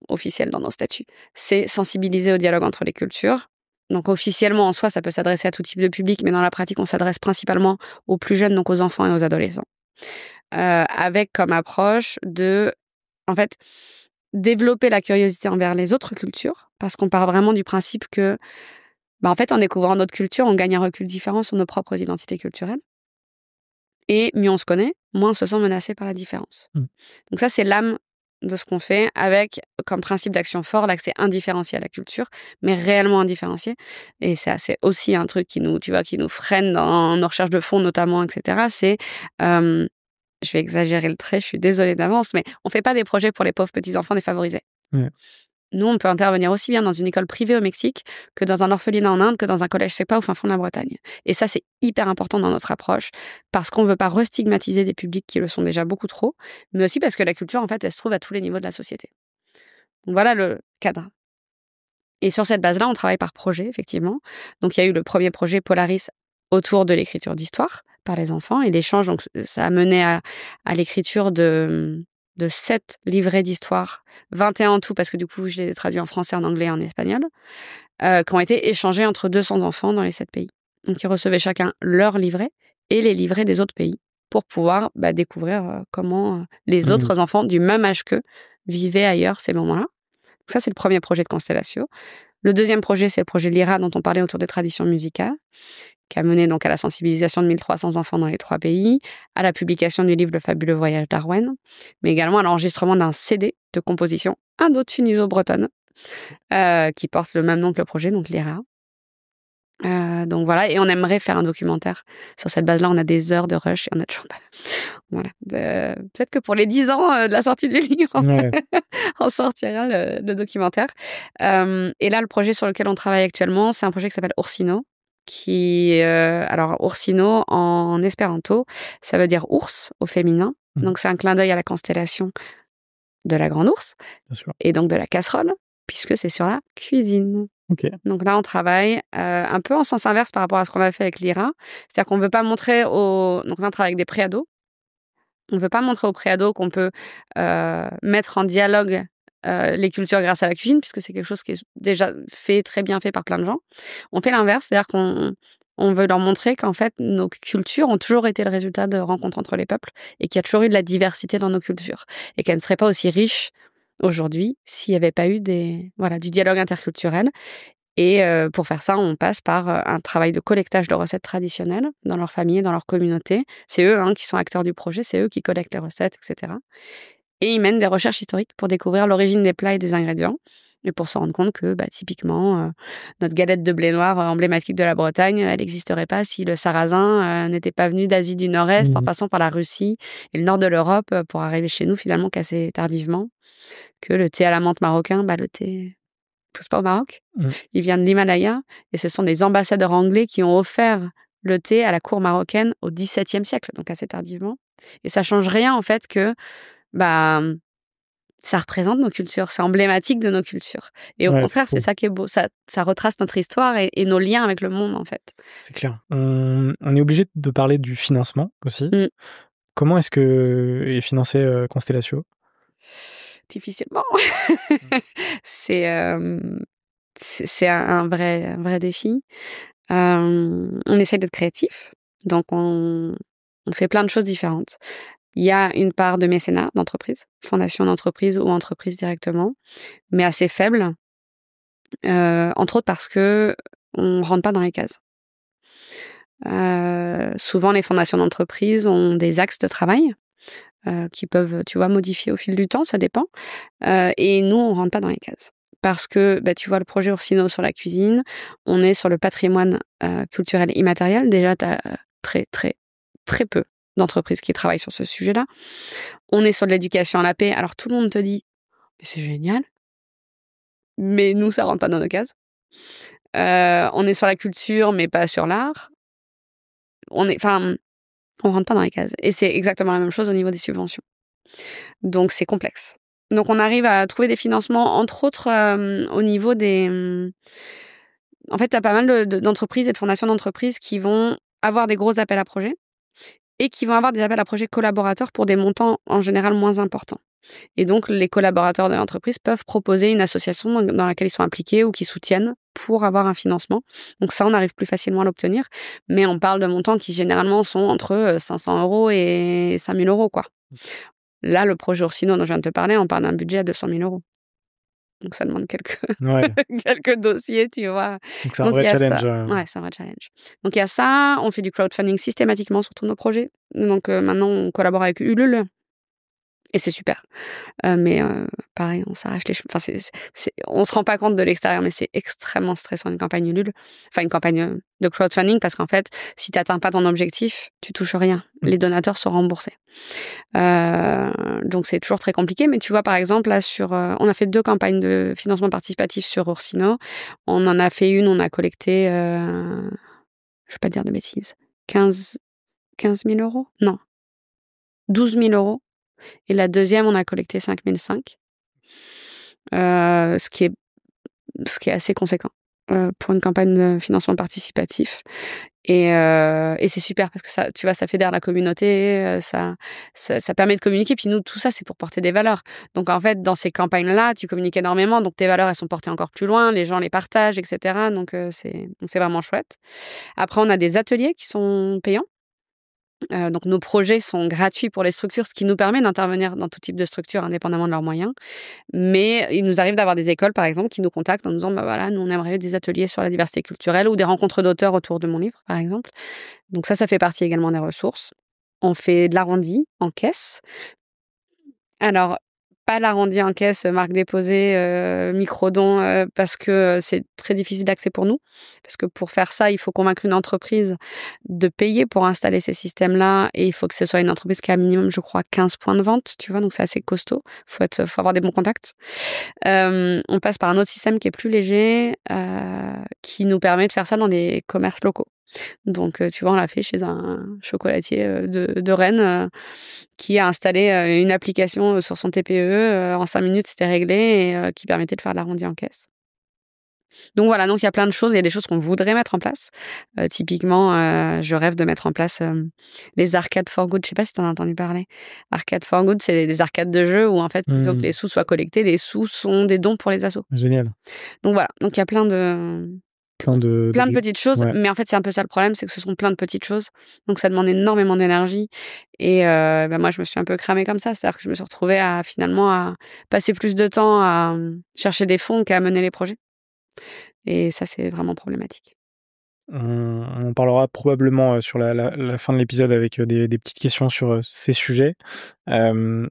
officielle dans nos statuts, c'est sensibiliser au dialogue entre les cultures. Donc officiellement, en soi, ça peut s'adresser à tout type de public, mais dans la pratique, on s'adresse principalement aux plus jeunes, donc aux enfants et aux adolescents. Avec comme approche en fait, développer la curiosité envers les autres cultures, parce qu'on part vraiment du principe que, en fait, en découvrant d'autres cultures, on gagne un recul différent sur nos propres identités culturelles. Et mieux on se connaît, moins on se sent menacé par la différence. Donc ça, c'est l'âme de ce qu'on fait, avec comme principe d'action fort l'accès indifférencié à la culture, mais réellement indifférencié. Et c'est aussi un truc qui nous freine dans nos recherches de fonds notamment, etc. C'est, je vais exagérer le trait, je suis désolée d'avance, mais on fait pas des projets pour les pauvres petits-enfants défavorisés. Ouais. Nous, on peut intervenir aussi bien dans une école privée au Mexique que dans un orphelinat en Inde, que dans un collège SEPA au fin fond de la Bretagne. Et ça, c'est hyper important dans notre approche, parce qu'on ne veut pas restigmatiser des publics qui le sont déjà beaucoup trop, mais aussi parce que la culture, en fait, elle se trouve à tous les niveaux de la société. Donc voilà le cadre. Et sur cette base-là, on travaille par projet, effectivement. Donc il y a eu le premier projet Polaris autour de l'écriture d'histoire par les enfants, et l'échange, donc ça a mené à l'écriture de 7 livrets d'histoire, 21 en tout, parce que du coup, je les ai traduits en français, en anglais et en espagnol, qui ont été échangés entre 200 enfants dans les 7 pays. Donc, ils recevaient chacun leur livret et les livrets des autres pays pour pouvoir découvrir comment les autres enfants du même âge qu'eux vivaient ailleurs ces moments-là. Donc ça, c'est le premier projet de Constellatio. Le deuxième projet, c'est le projet Lyra, dont on parlait, autour des traditions musicales, qui a mené donc à la sensibilisation de 1300 enfants dans les 3 pays, à la publication du livre Le fabuleux voyage d'Arwen, mais également à l'enregistrement d'un CD de composition indo-tuniso-bretonne, qui porte le même nom que le projet, donc Lyra. Donc voilà, et on aimerait faire un documentaire sur cette base-là. On a des heures de rush et on a toujours pas... Voilà. Peut-être que pour les 10 ans de la sortie du livre, on sortira le documentaire. Et là, le projet sur lequel on travaille actuellement, c'est un projet qui s'appelle Ursino, alors Ursino en espéranto, ça veut dire ours au féminin. Donc c'est un clin d'œil à la constellation de la grande ours, bien sûr, et donc de la casserole, puisque c'est sur la cuisine. Okay. Donc là, on travaille un peu en sens inverse par rapport à ce qu'on a fait avec Lyra. C'est-à-dire qu'on ne veut pas montrer Donc là, on travaille avec des préados. On ne veut pas montrer aux préados qu'on peut mettre en dialogue les cultures grâce à la cuisine, puisque c'est quelque chose qui est déjà très bien fait par plein de gens. On fait l'inverse, c'est-à-dire qu'on veut leur montrer qu'en fait, nos cultures ont toujours été le résultat de rencontres entre les peuples, et qu'il y a toujours eu de la diversité dans nos cultures, et qu'elles ne seraient pas aussi riches aujourd'hui s'il n'y avait pas eu du dialogue interculturel. Et pour faire ça, on passe par un travail de collectage de recettes traditionnelles dans leur famille, dans leur communauté. C'est eux qui sont acteurs du projet, c'est eux qui collectent les recettes, etc. Et ils mènent des recherches historiques pour découvrir l'origine des plats et des ingrédients, et pour se rendre compte que, typiquement, notre galette de blé noir emblématique de la Bretagne, elle n'existerait pas si le sarrasin n'était pas venu d'Asie du Nord-Est, en passant par la Russie et le nord de l'Europe, pour arriver chez nous finalement qu'assez tardivement. Que le thé à la menthe marocain, le thé pousse pas au Maroc. Il vient de l'Himalaya, et ce sont des ambassadeurs anglais qui ont offert le thé à la cour marocaine au XVIIe siècle, donc assez tardivement. Et ça change rien, en fait, que ça représente nos cultures, c'est emblématique de nos cultures. Et au contraire, c'est ça qui est beau. Ça retrace notre histoire et nos liens avec le monde, en fait. C'est clair. On est obligé de parler du financement aussi. Comment est-ce que est financé Constellatio ? Difficilement. C'est un vrai défi. On essaie d'être créatif, donc on fait plein de choses différentes. Il y a une part de mécénat d'entreprise, fondation d'entreprise ou entreprise directement, mais assez faible, entre autres parce que on rentre pas dans les cases. Souvent, les fondations d'entreprise ont des axes de travail qui peuvent, modifier au fil du temps, ça dépend. Et nous, on rentre pas dans les cases. Parce que, le projet Ursino sur la cuisine, on est sur le patrimoine culturel immatériel. Déjà, tu as très, très, très peu d'entreprises qui travaillent sur ce sujet-là. On est sur de l'éducation à la paix. Alors, tout le monde te dit, mais c'est génial. mais nous, ça rentre pas dans nos cases. On est sur la culture, mais pas sur l'art. On rentre pas dans les cases. Et c'est exactement la même chose au niveau des subventions. Donc, c'est complexe. Donc, on arrive à trouver des financements, entre autres, au niveau des... En fait, tu as pas mal d'entreprises et de fondations d'entreprises qui vont avoir des gros appels à projets et qui vont avoir des appels à projets collaborateurs pour des montants en général moins importants. Et donc, les collaborateurs de l'entreprise peuvent proposer une association dans laquelle ils sont impliqués ou qui soutiennent pour avoir un financement. Donc ça, on arrive plus facilement à l'obtenir. Mais on parle de montants qui, généralement, sont entre 500 € et 5 000 €, quoi. Là, le projet Ursino dont je viens de te parler, on parle d'un budget à 200 000 €. Donc ça demande quelques dossiers, tu vois. Donc c'est un vrai challenge. Ouais, c'est un vrai challenge. Donc il y a ça, on fait du crowdfunding systématiquement sur tous nos projets. Donc maintenant, on collabore avec Ulule. Et c'est super. Mais pareil, on s'arrache les cheveux. Enfin, on se rend pas compte de l'extérieur, mais c'est extrêmement stressant une campagne Ulule. Enfin, une campagne de crowdfunding, parce qu'en fait, si tu n'atteins pas ton objectif, tu touches rien. Les donateurs sont remboursés. Donc, c'est toujours très compliqué. Mais tu vois, par exemple, là, on a fait 2 campagnes de financement participatif sur Ursino. On en a fait une, on a collecté, je vais pas te dire de bêtises, 15 000 €? Non. 12 000 €. Et la deuxième, on a collecté 5 500, ce qui est assez conséquent pour une campagne de financement participatif. Et c'est super parce que ça, tu vois, ça fédère la communauté, ça permet de communiquer. Puis nous, tout ça, c'est pour porter des valeurs. Donc en fait, dans ces campagnes-là, tu communiques énormément. Donc tes valeurs, elles sont portées encore plus loin. Les gens les partagent, etc. Donc c'est vraiment chouette. Après, on a des ateliers qui sont payants. Donc nos projets sont gratuits pour les structures, ce qui nous permet d'intervenir dans tout type de structure indépendamment de leurs moyens. Mais il nous arrive d'avoir des écoles, par exemple, qui nous contactent en nous disant bah voilà, nous on aimerait des ateliers sur la diversité culturelle ou des rencontres d'auteurs autour de mon livre, par exemple. Donc ça fait partie également des ressources. On fait de l'arrondi en caisse. Alors, pas l'arrondi en caisse, marque déposée, micro-don, parce que c'est très difficile d'accès pour nous. Parce que pour faire ça, il faut convaincre une entreprise de payer pour installer ces systèmes-là. Et il faut que ce soit une entreprise qui a un minimum, je crois, 15 points de vente, tu vois, donc c'est assez costaud. Faut avoir des bons contacts. On passe par un autre système qui est plus léger, qui nous permet de faire ça dans des commerces locaux. Donc, tu vois, on l'a fait chez un chocolatier de Rennes qui a installé une application sur son TPE. En 5 minutes, c'était réglé et qui permettait de faire de l'arrondi en caisse. Donc voilà, donc il y a plein de choses. Il y a des choses qu'on voudrait mettre en place. Typiquement, je rêve de mettre en place les arcades for good. Je sais pas si tu en as entendu parler. Arcade for good, c'est des arcades de jeux où en fait, plutôt que les sous soient collectés, les sous sont des dons pour les assos. Génial. Donc voilà, donc il y a plein de petites choses, ouais. Mais en fait c'est un peu ça le problème, c'est que ce sont plein de petites choses, donc ça demande énormément d'énergie et moi je me suis un peu cramée comme ça, c'est-à-dire que je me suis retrouvée à passer plus de temps à chercher des fonds qu'à mener les projets, et ça c'est vraiment problématique. On parlera probablement sur la fin de l'épisode avec des petites questions sur ces sujets. Aujourd'hui,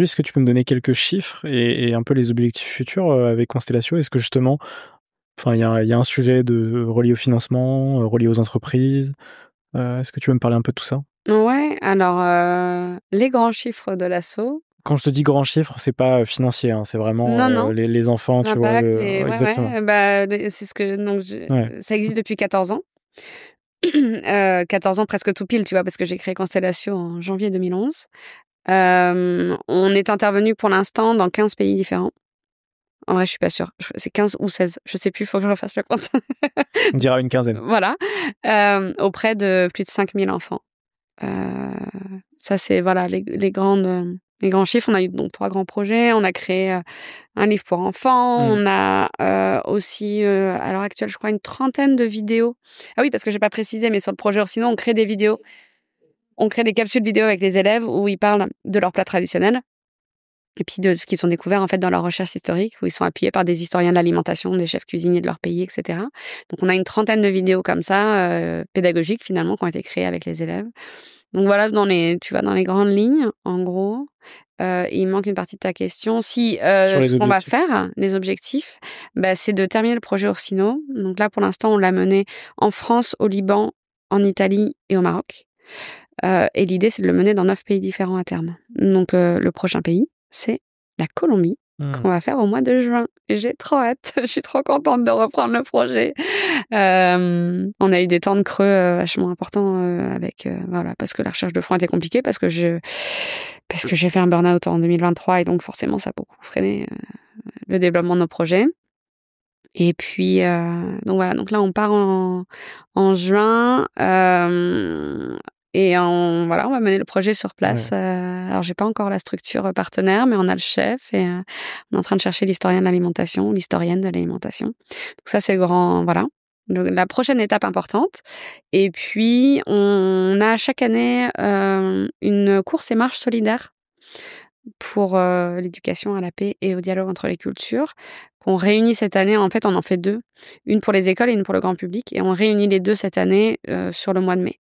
est-ce que tu peux me donner quelques chiffres et un peu les objectifs futurs avec Constellatio? Est-ce que justement, il y a un sujet relié au financement, relié aux entreprises. Est-ce que tu veux me parler un peu de tout ça? Ouais, alors les grands chiffres de l'asso. Quand je te dis grands chiffres, c'est pas financier, hein, c'est vraiment les enfants, tu vois. Exactement. C'est ce que ça existe depuis 14 ans. 14 ans presque tout pile, tu vois, parce que j'ai créé Constellatio en janvier 2011. On est intervenu pour l'instant dans 15 pays différents. En vrai, je suis pas sûre. C'est 15 ou 16. Je sais plus, il faut que je refasse le compte. On dira une quinzaine. Voilà. Auprès de plus de 5000 enfants. Ça, c'est voilà, les grands chiffres. On a eu donc 3 grands projets. On a créé un livre pour enfants. On a aussi, à l'heure actuelle, je crois, une trentaine de vidéos. Ah oui, parce que j'ai pas précisé, mais sur le projet Ursino, on crée des vidéos. On crée des capsules vidéo avec les élèves où ils parlent de leurs plats traditionnels. Et puis de ce qu'ils ont découvert en fait dans leur recherche historique, où ils sont appuyés par des historiens de l'alimentation, des chefs cuisiniers de leur pays, etc. Donc on a une trentaine de vidéos comme ça, pédagogiques finalement, qui ont été créées avec les élèves. Donc voilà, dans les grandes lignes, en gros. Il manque une partie de ta question. Ce qu'on va faire, les objectifs, c'est de terminer le projet Ursino. Donc là, pour l'instant, on l'a mené en France, au Liban, en Italie et au Maroc. Et l'idée, c'est de le mener dans 9 pays différents à terme. Donc le prochain pays, c'est la Colombie. qu'on va faire au mois de juin. Et j'ai trop hâte. Je suis trop contente de reprendre le projet. On a eu des temps de creux vachement importants voilà, parce que la recherche de fonds était compliquée, parce que j'ai fait un burn-out en 2023 et donc forcément ça a beaucoup freiné le développement de nos projets. Et puis donc voilà, donc là on part en juin. Et on va mener le projet sur place. Ouais. Alors, j'ai pas encore la structure partenaire, mais on a le chef et on est en train de chercher l'historien de l'alimentation, l'historienne de l'alimentation. Donc ça, c'est la prochaine étape importante. Et puis, on a chaque année une course et marche solidaire pour l'éducation à la paix et au dialogue entre les cultures, qu'on réunit cette année. En fait, on en fait 2, une pour les écoles et une pour le grand public, et on réunit les 2 cette année sur le mois de mai.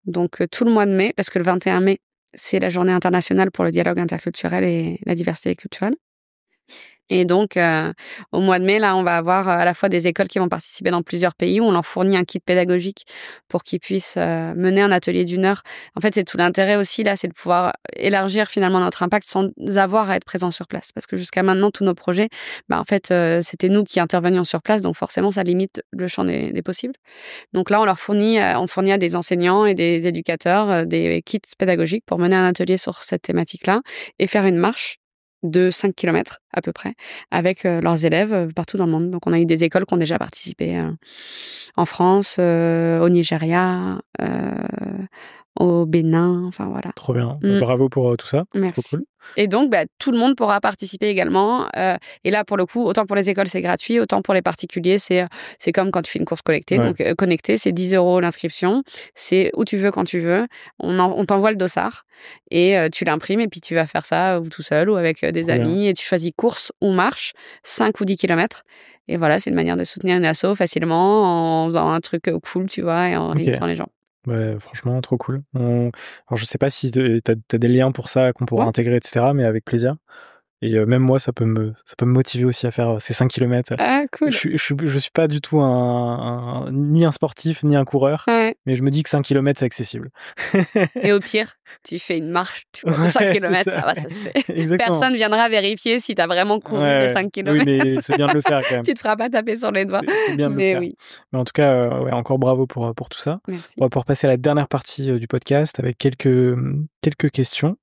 Donc tout le mois de mai, parce que le 21 mai, c'est la journée internationale pour le dialogue interculturel et la diversité culturelle. Et donc, au mois de mai, là, on va avoir à la fois des écoles qui vont participer dans plusieurs pays, où on leur fournit un kit pédagogique pour qu'ils puissent mener un atelier d'1 heure. En fait, c'est tout l'intérêt aussi, là, c'est de pouvoir élargir finalement notre impact sans avoir à être présent sur place. Parce que jusqu'à maintenant, tous nos projets, en fait, c'était nous qui intervenions sur place, donc forcément, ça limite le champ des possibles. Donc là, on fournit à des enseignants et des éducateurs des kits pédagogiques pour mener un atelier sur cette thématique-là et faire une marche de 5 km à peu près, avec leurs élèves partout dans le monde. Donc on a eu des écoles qui ont déjà participé en France, au Nigeria, au Bénin, enfin voilà. Trop bien. Bravo pour tout ça. C'est trop cool. Et donc, tout le monde pourra participer également. Et là, pour le coup, autant pour les écoles, c'est gratuit, autant pour les particuliers, c'est comme quand tu fais une course collectée. Ouais. Donc, connecté, c'est 10 € l'inscription. C'est où tu veux, quand tu veux. On t'envoie le dossard et tu l'imprimes et puis tu vas faire ça ou tout seul ou avec des amis. Et tu choisis course ou marche, 5 ou 10 km. Et voilà, c'est une manière de soutenir une asso facilement en faisant un truc cool, tu vois, et en réunissant les gens. Ouais, franchement, trop cool. Alors, je sais pas si t'as des liens pour ça qu'on pourra intégrer, etc., mais avec plaisir. Et même moi, ça peut me motiver aussi à faire ces 5 km. Ah, cool. Je suis pas du tout ni un sportif, ni un coureur, mais je me dis que 5 km, c'est accessible. Et au pire, tu fais une marche, tu cours 5 km, ça se fait. Exactement. Personne viendra vérifier si t'as vraiment couru les 5 km. Oui, mais c'est bien de le faire quand même. Tu te feras pas taper sur les doigts. C'est bien de le faire. Oui. Mais en tout cas, encore bravo pour tout ça. Merci. On va pouvoir passer à la dernière partie du podcast avec quelques questions.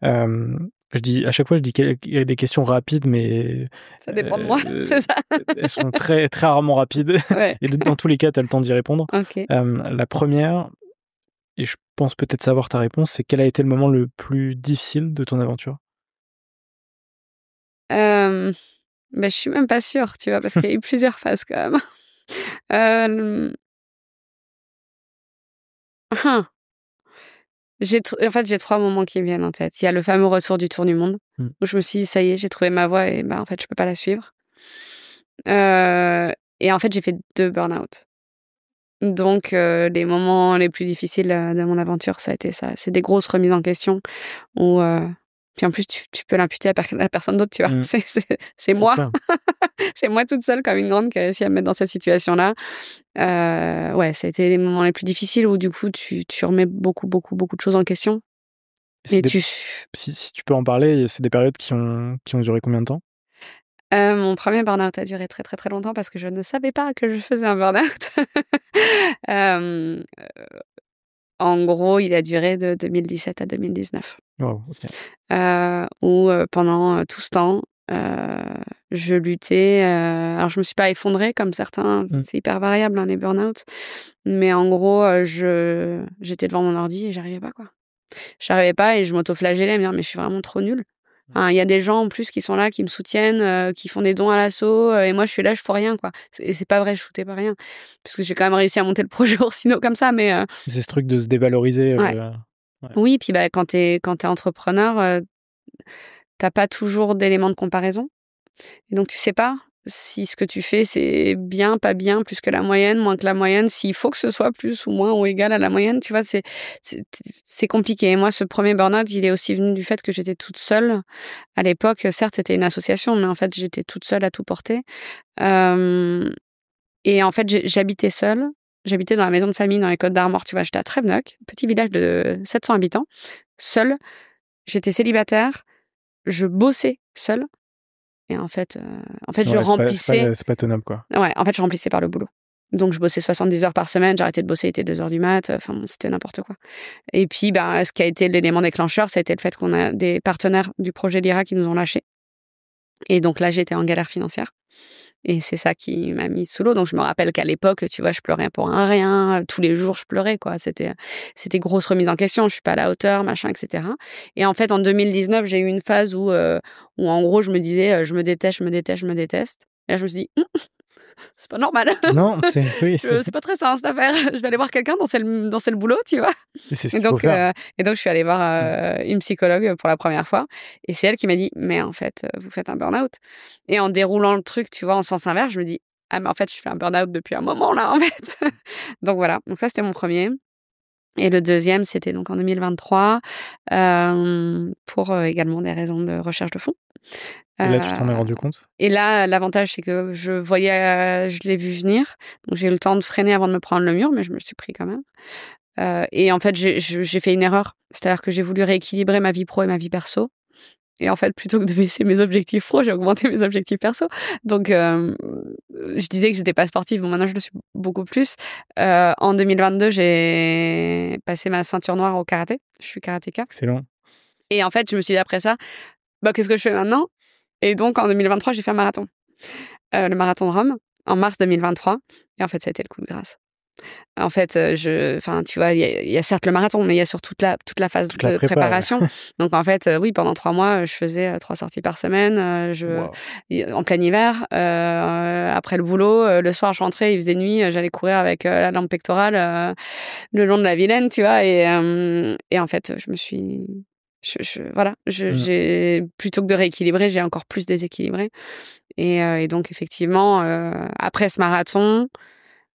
À chaque fois, je dis des questions rapides, mais... Ça dépend de moi, c'est ça. Elles sont très, très rarement rapides. Ouais. Et dans tous les cas, tu as le temps d'y répondre. Okay. La première, et je pense peut-être savoir ta réponse, c'est quel a été le moment le plus difficile de ton aventure ? Je suis même pas sûre, tu vois, parce qu'il y a eu plusieurs phases quand même. J'ai 3 moments qui me viennent en tête. Il y a le fameux retour du tour du monde, où je me suis dit, ça y est, j'ai trouvé ma voie et en fait, je peux pas la suivre. Et en fait, j'ai fait 2 burn-out. Donc, les moments les plus difficiles de mon aventure, ça a été ça. C'est des grosses remises en question où... Puis en plus, tu peux l'imputer à personne d'autre, tu vois. C'est moi. C'est moi toute seule, comme une grande, qui a réussi à me mettre dans cette situation-là. Ça a été les moments les plus difficiles où, du coup, tu remets beaucoup, beaucoup, beaucoup de choses en question. Si tu peux en parler, c'est des périodes qui ont duré combien de temps ? Mon premier burn-out a duré très, très, très longtemps parce que je ne savais pas que je faisais un burn-out. En gros, il a duré de 2017 à 2019. Wow, okay. Où pendant tout ce temps, je luttais. Alors, je me suis pas effondrée comme certains. C'est hyper variable, les burn-out. Mais en gros, j'étais devant mon ordi et j'arrivais pas, quoi. J'arrivais pas et je m'auto-flagellais à me dire, mais je suis vraiment trop nulle. Il y a des gens en plus qui sont là, qui me soutiennent, qui font des dons à l'asso, et moi je suis là, je fous rien, quoi. Et c'est pas vrai, je foutais pas rien, parce que j'ai quand même réussi à monter le projet Orsino comme ça, mais c'est ce truc de se dévaloriser. Ouais. Oui, puis quand t'es entrepreneur, t'as pas toujours d'éléments de comparaison, et donc tu sais pas si ce que tu fais c'est bien, pas bien, plus que la moyenne, moins que la moyenne, s'il faut que ce soit plus ou moins ou égal à la moyenne, tu vois, c'est compliqué. Et moi, ce premier burn-out, il est aussi venu du fait que j'étais toute seule. À l'époque, certes, c'était une association, mais en fait, j'étais toute seule à tout porter. Et en fait, j'habitais seule. J'habitais dans la maison de famille dans les Côtes-d'Armor, tu vois, j'étais à Trévenock, petit village de 700 habitants, seule. J'étais célibataire, je bossais seule. Et en fait, Ouais, je remplissais. c'est pas tenable, quoi. Ouais, en fait, je remplissais par le boulot. Donc, je bossais 70 heures par semaine, j'arrêtais de bosser, il était 2 heures du mat, enfin, bon, c'était n'importe quoi. Et puis, ce qui a été l'élément déclencheur, ça a été le fait qu'on a des partenaires du projet Lyra qui nous ont lâchés. Et donc là, j'étais en galère financière. Et c'est ça qui m'a mise sous l'eau. Donc, je me rappelle qu'à l'époque, tu vois, je pleurais pour un rien. Tous les jours, je pleurais, quoi. C'était grosse remise en question. Je suis pas à la hauteur, machin, etc. Et en fait, en 2019, j'ai eu une phase où en gros, je me disais, je me déteste, je me déteste, je me déteste. Et là, je me suis dit, c'est pas normal. Non, oui, C'est pas très sain, cette affaire. Je vais aller voir quelqu'un dans le boulot, tu vois. et c'est ce qu'il faut faire. Et donc, je suis allée voir une psychologue pour la première fois. Et c'est elle qui m'a dit, mais en fait, vous faites un burn-out. Et en déroulant le truc, tu vois, en sens inverse, je me dis, ah, mais en fait, je fais un burn-out depuis un moment, là, en fait. Donc, voilà. Donc, ça, c'était mon premier. Et le deuxième, c'était donc en 2023, pour également des raisons de recherche de fonds. Et là, tu t'en es rendu compte? Et là, l'avantage, c'est que je l'ai vu venir. Donc, j'ai eu le temps de freiner avant de me prendre le mur, mais je me suis pris quand même. Et en fait, j'ai fait une erreur. C'est-à-dire que j'ai voulu rééquilibrer ma vie pro et ma vie perso. Et en fait, plutôt que de baisser mes objectifs pro, j'ai augmenté mes objectifs perso. Donc, je disais que j'étais pas sportive. Bon, maintenant, je le suis beaucoup plus. En 2022, j'ai passé ma ceinture noire au karaté. Je suis karatéka. Excellent. Et en fait, je me suis dit après ça, qu'est-ce que je fais maintenant? Et donc, en 2023, j'ai fait un marathon. Le marathon de Rome, en mars 2023. Et en fait, ça a été le coup de grâce. En fait, tu vois, il y a certes le marathon, mais il y a surtout toute la phase de préparation. Ouais. Donc, en fait, oui, pendant 3 mois, je faisais 3 sorties par semaine, en plein hiver. Après le boulot, le soir, je rentrais, il faisait nuit, j'allais courir avec la lampe pectorale le long de la Vilaine, tu vois. Et en fait, je me suis... j'ai plutôt que de rééquilibrer, j'ai encore plus déséquilibré. Et donc, effectivement, après ce marathon...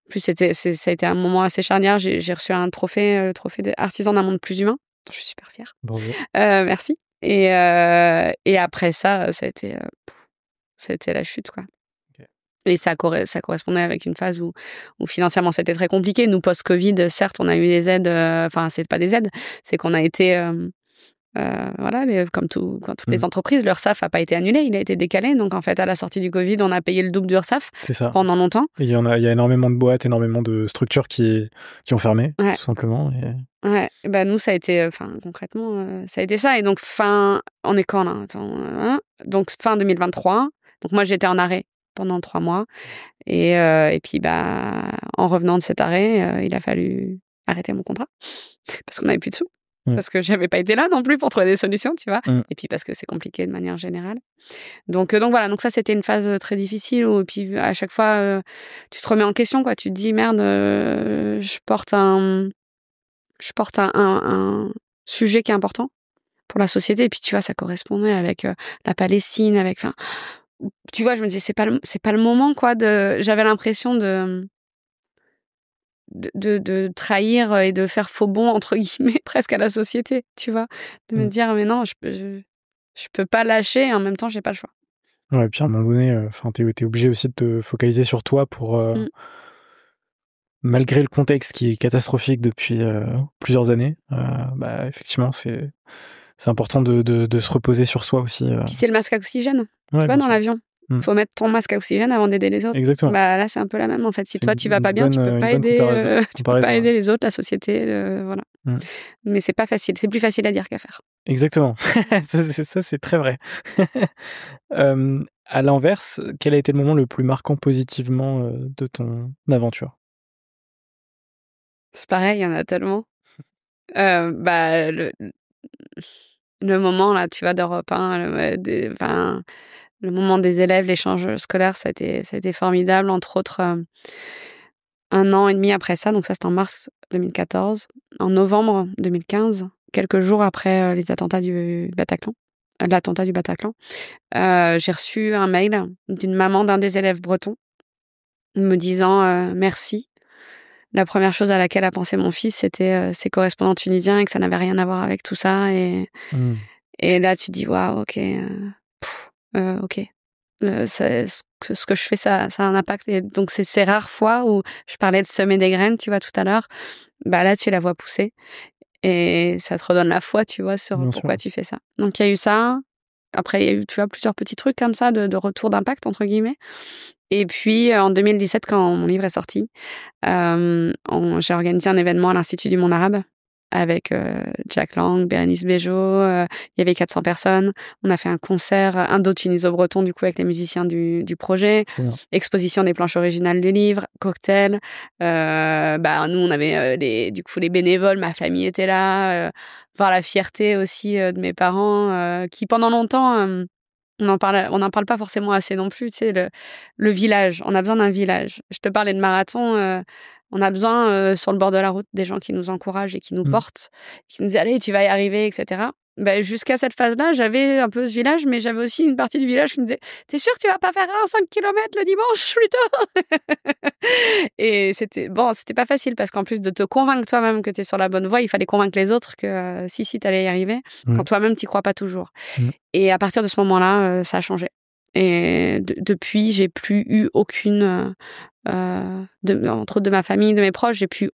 Plus ça a été un moment assez charnière. J'ai reçu un trophée, le trophée d'artisan d'un monde plus humain. Je suis super fière. Bravo. Merci. Et après ça, ça a été la chute, quoi. Okay. Et ça correspondait avec une phase où financièrement c'était très compliqué. Nous, post-Covid, certes, on a eu des aides. Enfin, c'est pas des aides, c'est qu'on a été comme toutes les entreprises, l'URSSAF n'a pas été annulé, il a été décalé. Donc, en fait, à la sortie du Covid, on a payé le double d'URSSAF pendant longtemps. Il y a énormément de boîtes, énormément de structures qui ont fermé, tout simplement. Ouais, nous, ça a été, concrètement, ça a été ça. Et donc, on est quand, là? Donc, fin 2023. Donc, moi, j'étais en arrêt pendant 3 mois. Et puis, en revenant de cet arrêt, il a fallu arrêter mon contrat parce qu'on n'avait plus de sous. Parce que j'avais pas été là non plus pour trouver des solutions, tu vois. Et puis parce que c'est compliqué de manière générale. Donc voilà, donc ça c'était une phase très difficile où puis à chaque fois tu te remets en question, quoi. Tu te dis merde, je porte un sujet qui est important pour la société. Et puis tu vois, ça correspondait avec la Palestine, tu vois, je me disais c'est pas le moment, quoi. J'avais l'impression de trahir et de faire faux bond entre guillemets presque à la société, tu vois, de me dire mais non, je peux pas lâcher et en même temps j'ai pas le choix. Ouais, et puis à un moment donné, t'es obligé aussi de te focaliser sur toi pour malgré le contexte qui est catastrophique depuis plusieurs années, effectivement c'est important de se reposer sur soi aussi. Puis c'est le masque à oxygène, tu vois, dans l'avion. Faut mettre ton masque à oxygène avant d'aider les autres. Exactement. Là, c'est un peu la même, en fait. Si toi, tu vas pas bien, tu peux pas aider les autres, la société, voilà. Mais c'est pas facile. C'est plus facile à dire qu'à faire. Exactement. ça, c'est très vrai. À l'inverse, quel a été le moment le plus marquant positivement de ton aventure? C'est pareil, il y en a tellement. Le moment, là, tu vois, d'Europe 1, le moment des élèves, l'échange scolaire, ça a été formidable. Entre autres, 1 an et demi après ça, donc ça c'était en mars 2014, en novembre 2015, quelques jours après l'attentat du Bataclan, j'ai reçu un mail d'une maman d'un des élèves bretons me disant merci. La première chose à laquelle a pensé mon fils, c'était ses correspondants tunisiens et que ça n'avait rien à voir avec tout ça. Et là, tu dis, waouh, ok. Ok. Ce que je fais, ça a un impact. Et donc, c'est ces rares fois où je parlais de semer des graines, tu vois, tout à l'heure. Là, tu la vois pousser. Et ça te redonne la foi, tu vois, sur pourquoi tu fais ça. Donc, il y a eu ça. Après, il y a eu, tu vois, plusieurs petits trucs comme ça de retour d'impact, entre guillemets. Et puis, en 2017, quand mon livre est sorti, j'ai organisé un événement à l'Institut du monde arabe avec Jack Lang, Bérénice Bejo, il y avait 400 personnes. On a fait un concert indo-tuniso-breton, du coup, avec les musiciens du projet. Exposition des planches originales du livre, cocktail. Nous, on avait les bénévoles, ma famille était là. Voir la fierté aussi de mes parents, qui pendant longtemps... on n'en parle pas forcément assez non plus, tu sais, le village. On a besoin d'un village. Je te parlais de marathon. On a besoin, sur le bord de la route, des gens qui nous encouragent et qui nous portent, qui nous disent « Allez, tu vas y arriver », etc. Jusqu'à cette phase-là, j'avais un peu ce village, mais j'avais aussi une partie du village qui me disait « T'es sûr que tu vas pas faire un 5 km le dimanche, plutôt ?» Et c'était pas facile, parce qu'en plus de te convaincre toi-même que t'es sur la bonne voie, il fallait convaincre les autres que si, t'allais y arriver, quand toi-même t'y crois pas toujours. Et à partir de ce moment-là, ça a changé. Et depuis, j'ai plus eu aucune... entre autres de ma famille, de mes proches, j'ai plus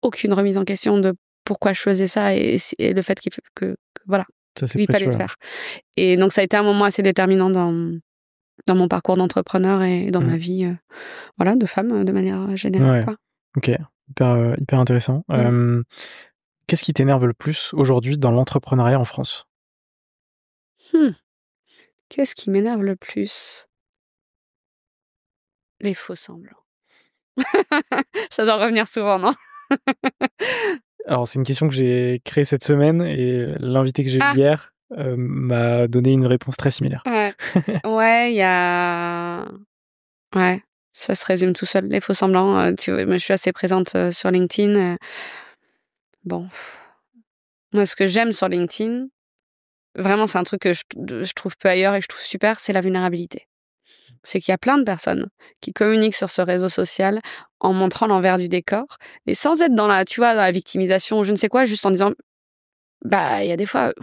aucune remise en question de pourquoi je faisais ça et le fait que voilà, il fallait le faire. Et donc ça a été un moment assez déterminant dans mon parcours d'entrepreneur et dans ma vie voilà, de femme de manière générale. Quoi. Ok, hyper intéressant. Qu'est-ce qui t'énerve le plus aujourd'hui dans l'entrepreneuriat en France? Qu'est-ce qui m'énerve le plus? Les faux semblants. Ça doit revenir souvent, non? Alors, c'est une question que j'ai créée cette semaine et l'invité que j'ai eu hier m'a donné une réponse très similaire. Ouais, il y a... Ouais, ça se résume tout seul. Les faux semblants, moi, je suis assez présente sur LinkedIn. Bon, moi, ce que j'aime sur LinkedIn, vraiment, c'est un truc que je trouve peu ailleurs et que je trouve super, c'est la vulnérabilité. C'est qu'il y a plein de personnes qui communiquent sur ce réseau social en montrant l'envers du décor et sans être dans la victimisation ou je ne sais quoi, juste en disant il y a des fois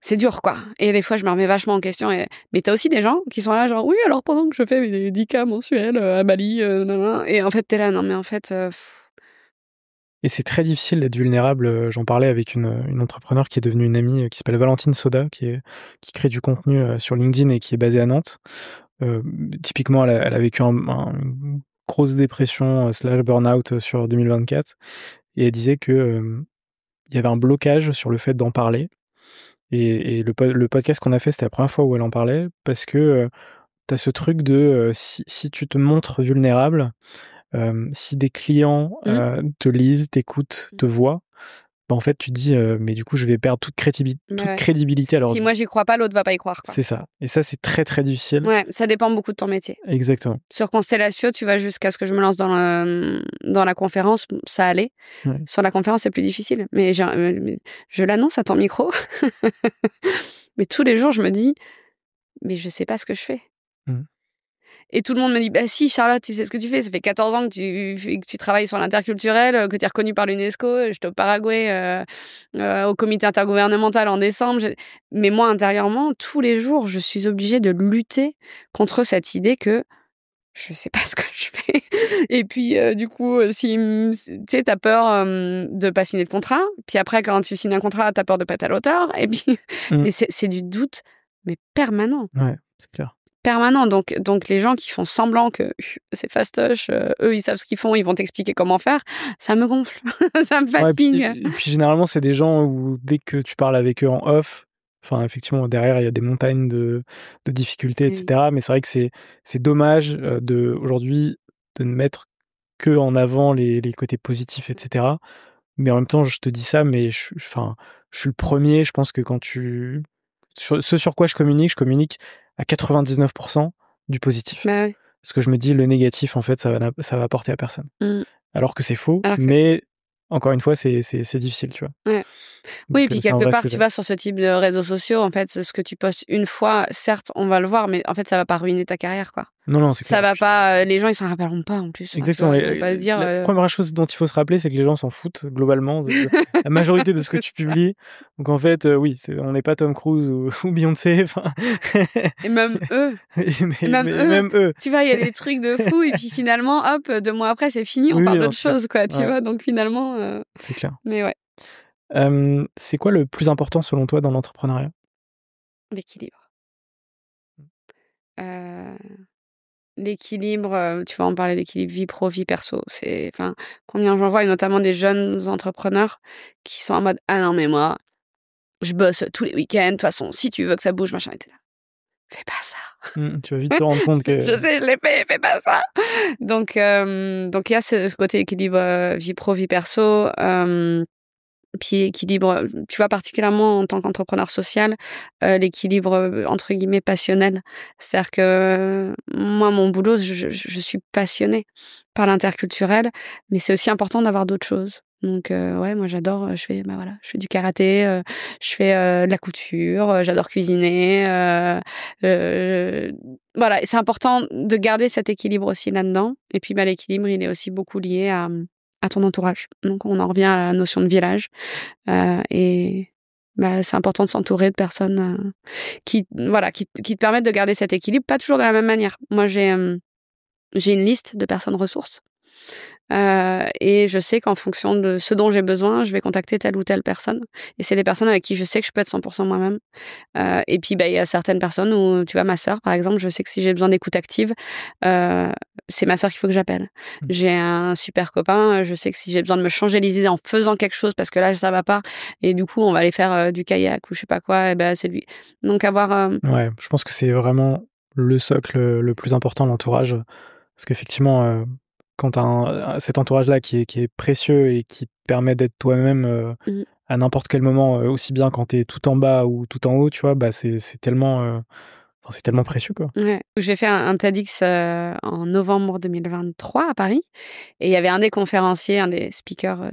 c'est dur quoi. Et des fois je me remets vachement en question mais t'as aussi des gens qui sont là genre oui alors pendant que je fais mes 10K mensuels à Bali et en fait t'es là non mais en fait Et c'est très difficile d'être vulnérable. J'en parlais avec une entrepreneure qui est devenue une amie qui s'appelle Valentine Soda, qui crée du contenu sur LinkedIn et qui est basée à Nantes. Typiquement, elle a vécu une grosse dépression / burn-out sur 2024 et elle disait que il y avait un blocage sur le fait d'en parler et le podcast qu'on a fait, c'était la première fois où elle en parlait parce que t'as ce truc de si tu te montres vulnérable, si des clients te lisent, t'écoutent, te voient, en fait, tu te dis, mais du coup, je vais perdre toute crédibilité. Alors, si moi j'y crois pas, l'autre va pas y croire. Quoi. C'est ça. Et ça, c'est très, très difficile. Ouais, ça dépend beaucoup de ton métier. Exactement. Sur Constellatio, tu vas jusqu'à ce que je me lance dans la conférence, ça allait. Ouais. Sur la conférence, c'est plus difficile. Mais je l'annonce à ton micro. Mais tous les jours, je me dis, mais je sais pas ce que je fais. Et tout le monde me dit, bah si, Charlotte, tu sais ce que tu fais. Ça fait 14 ans que tu travailles sur l'interculturel, que tu es reconnue par l'UNESCO. J'étais au Paraguay, au comité intergouvernemental en décembre. Mais moi, intérieurement, tous les jours, je suis obligée de lutter contre cette idée que je sais pas ce que je fais. Et puis, du coup, si tu sais, t'as peur de pas signer de contrat. Puis après, quand tu signes un contrat, t'as peur de pas être à l'auteur. Et puis, mais c'est du doute, mais permanent. Ouais, c'est clair. Permanent. Donc les gens qui font semblant que c'est fastoche, eux, ils savent ce qu'ils font, ils vont t'expliquer comment faire, ça me gonfle, ça me fatigue. Ouais, et puis généralement, c'est des gens où dès que tu parles avec eux en off, enfin, effectivement, derrière, il y a des montagnes de difficultés, etc. Mais c'est vrai que c'est dommage aujourd'hui de ne mettre que en avant les côtés positifs, etc. Mais en même temps, je te dis ça, mais je suis le premier. Je pense que ce sur quoi je communique à 99% du positif. Bah oui. Parce que je me dis, le négatif, en fait, ça va apporter à personne. Alors que c'est faux, mais encore une fois, c'est difficile, tu vois. Ouais. Oui, et puis quelque part, tu vas sur ce type de réseaux sociaux, en fait, ce que tu postes une fois, certes, on va le voir, mais en fait, ça va pas ruiner ta carrière, quoi. Non, c'est clair. Ça va pas, les gens, ils s'en rappelleront pas, en plus. Exactement. Ils vont pas se dire, la première chose dont il faut se rappeler, c'est que les gens s'en foutent, globalement, de la majorité de ce que tu publies. Donc, en fait, oui, on n'est pas Tom Cruise ou Beyoncé, Et même eux. même eux. Tu vois, il y a des trucs de fou, et puis finalement, hop, 2 mois après, c'est fini, on parle d'autre chose, quoi, tu vois. Donc, finalement... C'est clair. Mais ouais. C'est quoi le plus important, selon toi, dans l'entrepreneuriat? L'équilibre. l'équilibre, tu vois, on parlait d'équilibre vie pro, vie perso. Combien j'en vois, et notamment des jeunes entrepreneurs qui sont en mode « Ah non, mais moi, je bosse tous les week-ends. De toute façon, si tu veux que ça bouge, machin. » Et t'es là. Fais pas ça. Tu vas vite te rendre compte que... Je sais, je l'ai fait, fais pas ça. Donc, il y a ce côté équilibre vie pro, vie perso. Puis équilibre, tu vois, particulièrement en tant qu'entrepreneur social, l'équilibre entre guillemets passionnel. C'est-à-dire que moi, mon boulot, je suis passionnée par l'interculturel, mais c'est aussi important d'avoir d'autres choses. Donc ouais, moi j'adore, je fais du karaté, je fais de la couture, j'adore cuisiner. Voilà, et c'est important de garder cet équilibre aussi là-dedans. Et puis l'équilibre, il est aussi beaucoup lié à ton entourage. Donc on en revient à la notion de village. Et c'est important de s'entourer de personnes qui te permettent de garder cet équilibre, pas toujours de la même manière. Moi, j'ai une liste de personnes ressources. Et je sais qu'en fonction de ce dont j'ai besoin, je vais contacter telle ou telle personne. Et c'est des personnes avec qui je sais que je peux être 100% moi-même. Et puis, il y a certaines personnes où, tu vois, ma sœur, par exemple, je sais que si j'ai besoin d'écoute active, c'est ma sœur qu'il faut que j'appelle. J'ai un super copain, je sais que si j'ai besoin de me changer les idées en faisant quelque chose, parce que là, ça va pas, et du coup, on va aller faire du kayak ou je sais pas quoi, et c'est lui. Donc, avoir... Ouais, je pense que c'est vraiment le socle le plus important, l'entourage. Parce qu'effectivement... quand tu as cet entourage-là qui est précieux et qui te permet d'être toi-même à n'importe quel moment, aussi bien quand tu es tout en bas ou tout en haut, tu vois, c'est tellement précieux, quoi. Ouais. J'ai fait un TEDx en novembre 2023 à Paris, et il y avait un des conférenciers, un des speakers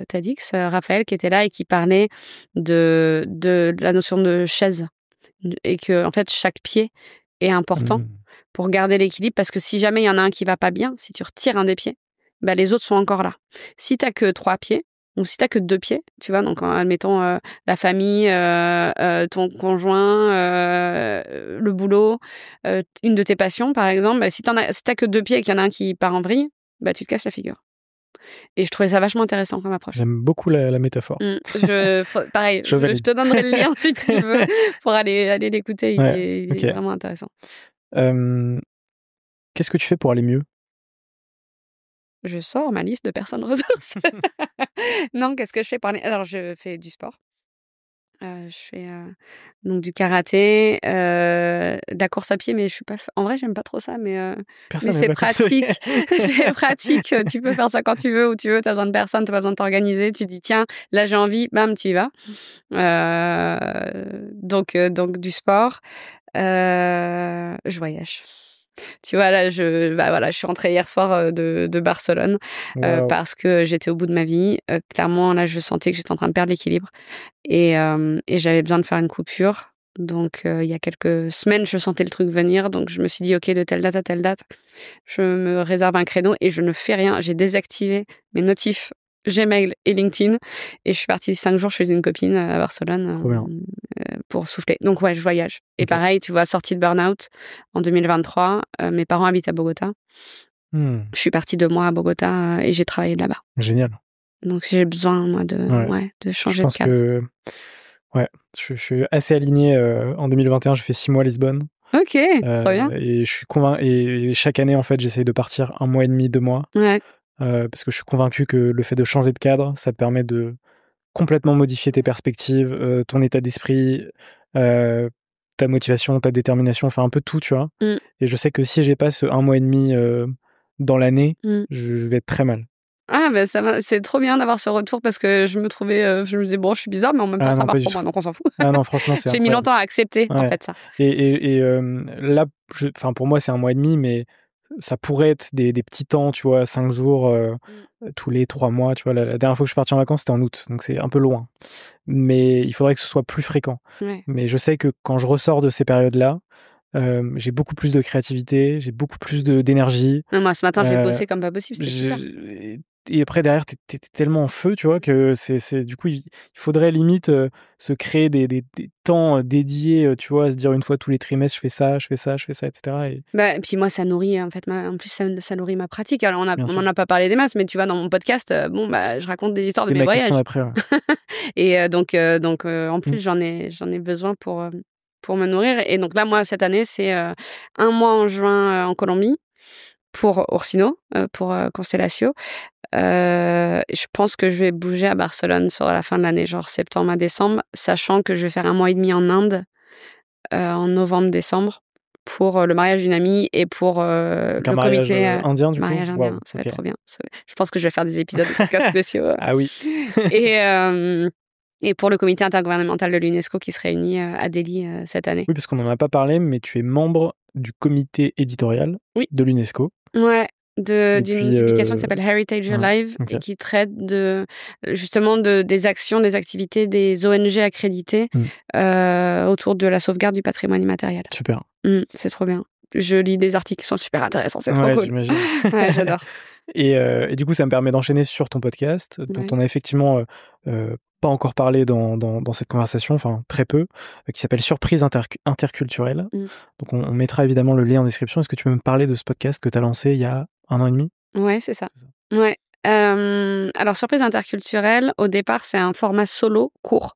TEDx, Raphaël, qui était là et qui parlait de la notion de chaise, et que en fait chaque pied est important pour garder l'équilibre, parce que si jamais il y en a un qui va pas bien, si tu retires un des pieds, les autres sont encore là. Si t'as que 3 pieds, ou si t'as que 2 pieds, tu vois, donc admettons la famille, ton conjoint, le boulot, une de tes passions par exemple, si t'as que 2 pieds et qu'il y en a un qui part en vrille, tu te casses la figure. Et je trouvais ça vachement intéressant comme approche. J'aime beaucoup la métaphore. Pareil, je te donnerai le lien si tu veux pour aller l'écouter. Il est vraiment intéressant. Qu'est-ce que tu fais pour aller mieux ? Je sors ma liste de personnes ressources. Non, qu'est-ce que je fais pour aller... Alors, je fais du sport. Je fais donc du karaté, de la course à pied, mais je suis pas... En vrai, j'aime pas trop ça, mais c'est pratique. C'est pratique. Tu peux faire ça quand tu veux, où tu veux. T'as besoin de personne, t'as pas besoin de t'organiser. Tu dis, tiens, là, j'ai envie, bam, tu y vas. Donc du sport. Je voyage. Tu vois, là, je suis rentrée hier soir de Barcelone parce que j'étais au bout de ma vie. Clairement, là, je sentais que j'étais en train de perdre l'équilibre et j'avais besoin de faire une coupure. Donc, il y a quelques semaines, je sentais le truc venir. Donc, je me suis dit, OK, de telle date à telle date, je me réserve un créneau et je ne fais rien. J'ai désactivé mes notifs Gmail et LinkedIn, et je suis partie 5 jours chez une copine à Barcelone pour souffler. Donc ouais, je voyage. Et pareil, tu vois, sortie de burn-out en 2023, mes parents habitent à Bogota. Je suis partie 2 mois à Bogota et j'ai travaillé de là-bas. Génial. Donc j'ai besoin, moi, de changer de cadre. Je suis assez aligné. En 2021, j'ai fait 6 mois à Lisbonne. Ok, trop bien. Et je suis convaincu. Et chaque année, en fait, j'essaye de partir 1 mois et demi, 2 mois. Ouais. Parce que je suis convaincu que le fait de changer de cadre, ça te permet de complètement modifier tes perspectives, ton état d'esprit, ta motivation, ta détermination, enfin un peu tout, tu vois. Et je sais que si j'ai pas ce 1 mois et demi dans l'année, je vais être très mal. Ah, c'est trop bien d'avoir ce retour, parce que je me disais, bon, je suis bizarre, mais en même temps, ça marche pour moi, donc on s'en fout. Ah non, franchement, c'est J'ai mis longtemps à accepter, en fait, ça. Et là, pour moi, c'est 1 mois et demi, mais ça pourrait être des petits temps, tu vois, 5 jours tous les 3 mois, tu vois. La dernière fois que je suis parti en vacances, c'était en août, donc c'est un peu loin. Mais il faudrait que ce soit plus fréquent. Ouais. Mais je sais que quand je ressors de ces périodes-là, j'ai beaucoup plus de créativité, j'ai beaucoup plus d'énergie. Moi, ce matin, j'ai bossé comme pas possible, c'était super. Et après, derrière, t'es tellement en feu, tu vois, que du coup, il faudrait limite se créer des temps dédiés, tu vois, à se dire une fois tous les trimestres, je fais ça, etc. Et puis moi, ça nourrit, en fait, en plus, ça nourrit ma pratique. Alors, on n'en a pas parlé des masses, mais tu vois, dans mon podcast, je raconte des histoires de mes voyages. Après, ouais. Et donc, en plus, j'en ai besoin pour pour me nourrir. Et donc là, moi, cette année, c'est 1 mois en juin en Colombie pour Orsino, pour Constellatio. Je pense que je vais bouger à Barcelone sur la fin de l'année, genre septembre à décembre, sachant que je vais faire 1 mois et demi en Inde en novembre-décembre pour le mariage d'une amie et pour le comité indien du mariage coup. indien. Wow, Ça va être trop bien. Je pense que je vais faire des épisodes de podcast spéciaux. Ah oui. Et pour le comité intergouvernemental de l'UNESCO qui se réunit à Delhi cette année. Oui, parce qu'on n'en a pas parlé, mais tu es membre du comité éditorial de l'UNESCO. Ouais, d'une publication qui s'appelle Heritage Alive et qui traite justement des actions, des activités des ONG accréditées autour de la sauvegarde du patrimoine immatériel. Super. C'est trop bien. Je lis des articles qui sont super intéressants, c'est trop cool. J'imagine. Ouais, j'adore. Et du coup, ça me permet d'enchaîner sur ton podcast, dont on a effectivement pas encore parlé dans cette conversation, enfin très peu, qui s'appelle Surprise interculturelle. Donc on mettra évidemment le lien en description. Est-ce que tu peux me parler de ce podcast que tu as lancé il y a 1 an et demi ? Ouais, c'est ça. Ouais. Alors, Surprise interculturelle, au départ, c'est un format solo court,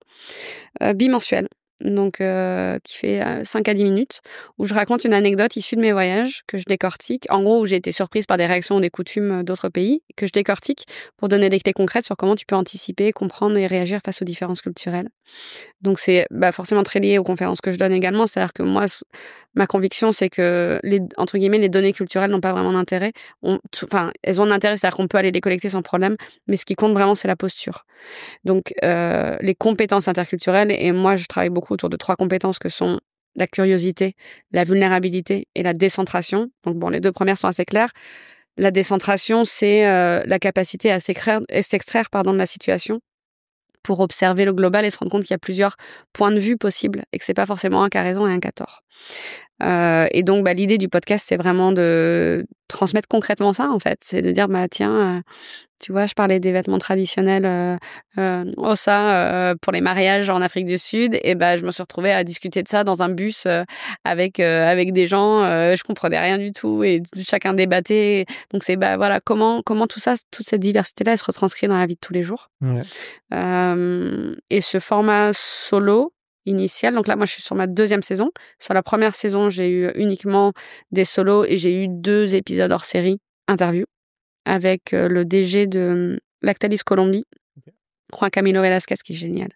bimensuel. Donc, qui fait 5 à 10 minutes, où je raconte une anecdote issue de mes voyages, que je décortique. En gros, où j'ai été surprise par des réactions ou des coutumes d'autres pays, que je décortique pour donner des clés concrètes sur comment tu peux anticiper, comprendre et réagir face aux différences culturelles. Donc, c'est forcément très lié aux conférences que je donne également. C'est-à-dire que moi, ma conviction, c'est que, entre guillemets, les données culturelles n'ont pas vraiment d'intérêt. Elles ont de l'intérêt, c'est-à-dire qu'on peut aller les collecter sans problème, mais ce qui compte vraiment, c'est la posture. Donc, les compétences interculturelles, et moi, je travaille beaucoup autour de 3 compétences que sont la curiosité, la vulnérabilité et la décentration. Donc, bon, les 2 premières sont assez claires. La décentration, c'est la capacité à s'extraire de la situation pour observer le global et se rendre compte qu'il y a plusieurs points de vue possibles et que c'est pas forcément un qui a raison et un qui a tort. Et donc, l'idée du podcast, c'est vraiment de transmettre concrètement ça, en fait. C'est de dire, tiens, tu vois, je parlais des vêtements traditionnels Ossa pour les mariages en Afrique du Sud, et je me suis retrouvée à discuter de ça dans un bus avec des gens, je comprenais rien du tout et chacun débattait. Donc c'est voilà comment tout ça, toute cette diversité-là, elle se retranscrit dans la vie de tous les jours. Ouais. Et ce format solo initial, donc là moi je suis sur ma 2e saison. Sur la première saison, j'ai eu uniquement des solos et j'ai eu 2 épisodes hors série interview avec le DG de Lactalis Colombie, Juan Camilo Velasquez, qui est génial,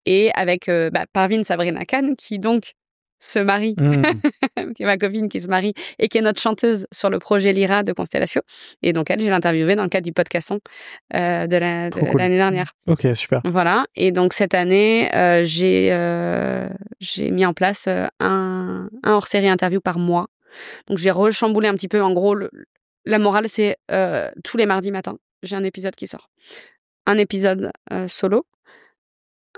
et avec Parvin Sabrina Khan, qui donc se marie, qui est ma copine, qui se marie et qui est notre chanteuse sur le projet Lyra de Constellatio. Et donc elle, je l'ai interviewée dans le cadre du podcaston de l'année dernière. Ok, super. Voilà. Et donc cette année, j'ai mis en place un hors-série interview par mois. Donc j'ai rechamboulé un petit peu. En gros, la morale, c'est tous les mardis matins, j'ai un épisode qui sort. Un épisode solo,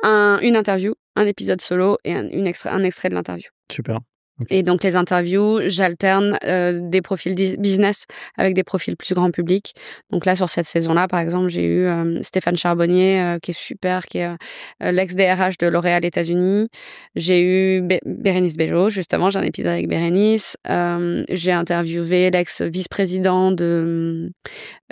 une interview, un épisode solo et un extrait de l'interview. Super. Okay. Et donc les interviews, j'alterne des profils business avec des profils plus grand public. Donc là, sur cette saison-là, par exemple, j'ai eu Stéphane Charbonnier, qui est super, qui est l'ex-DRH de L'Oréal États-Unis. J'ai eu Bérénice Bejo, justement, j'ai un épisode avec Bérénice. J'ai interviewé l'ex-vice-président de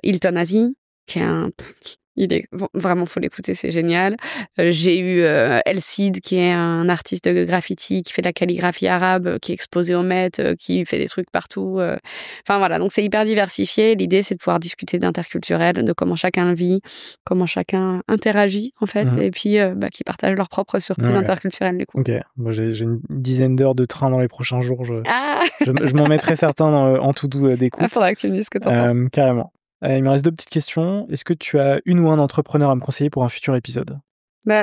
Hilton Asie, qui est vraiment, faut l'écouter, c'est génial. J'ai eu El Cid, qui est un artiste de graffiti, qui fait de la calligraphie arabe, qui est exposé au Met, qui fait des trucs partout. Enfin voilà, donc c'est hyper diversifié. L'idée, c'est de pouvoir discuter d'interculturel, de comment chacun le vit, comment chacun interagit, en fait, et puis qui partagent leurs propres surprises interculturelles, du coup. Ok, moi j'ai une dizaine d'heures de train dans les prochains jours. Je m'en mettrai certains en to-do d'écoute. Il faudra que tu me dises ce que t'en penses. Carrément. Il me reste 2 petites questions. Est-ce que tu as une ou un entrepreneur à me conseiller pour un futur épisode ? La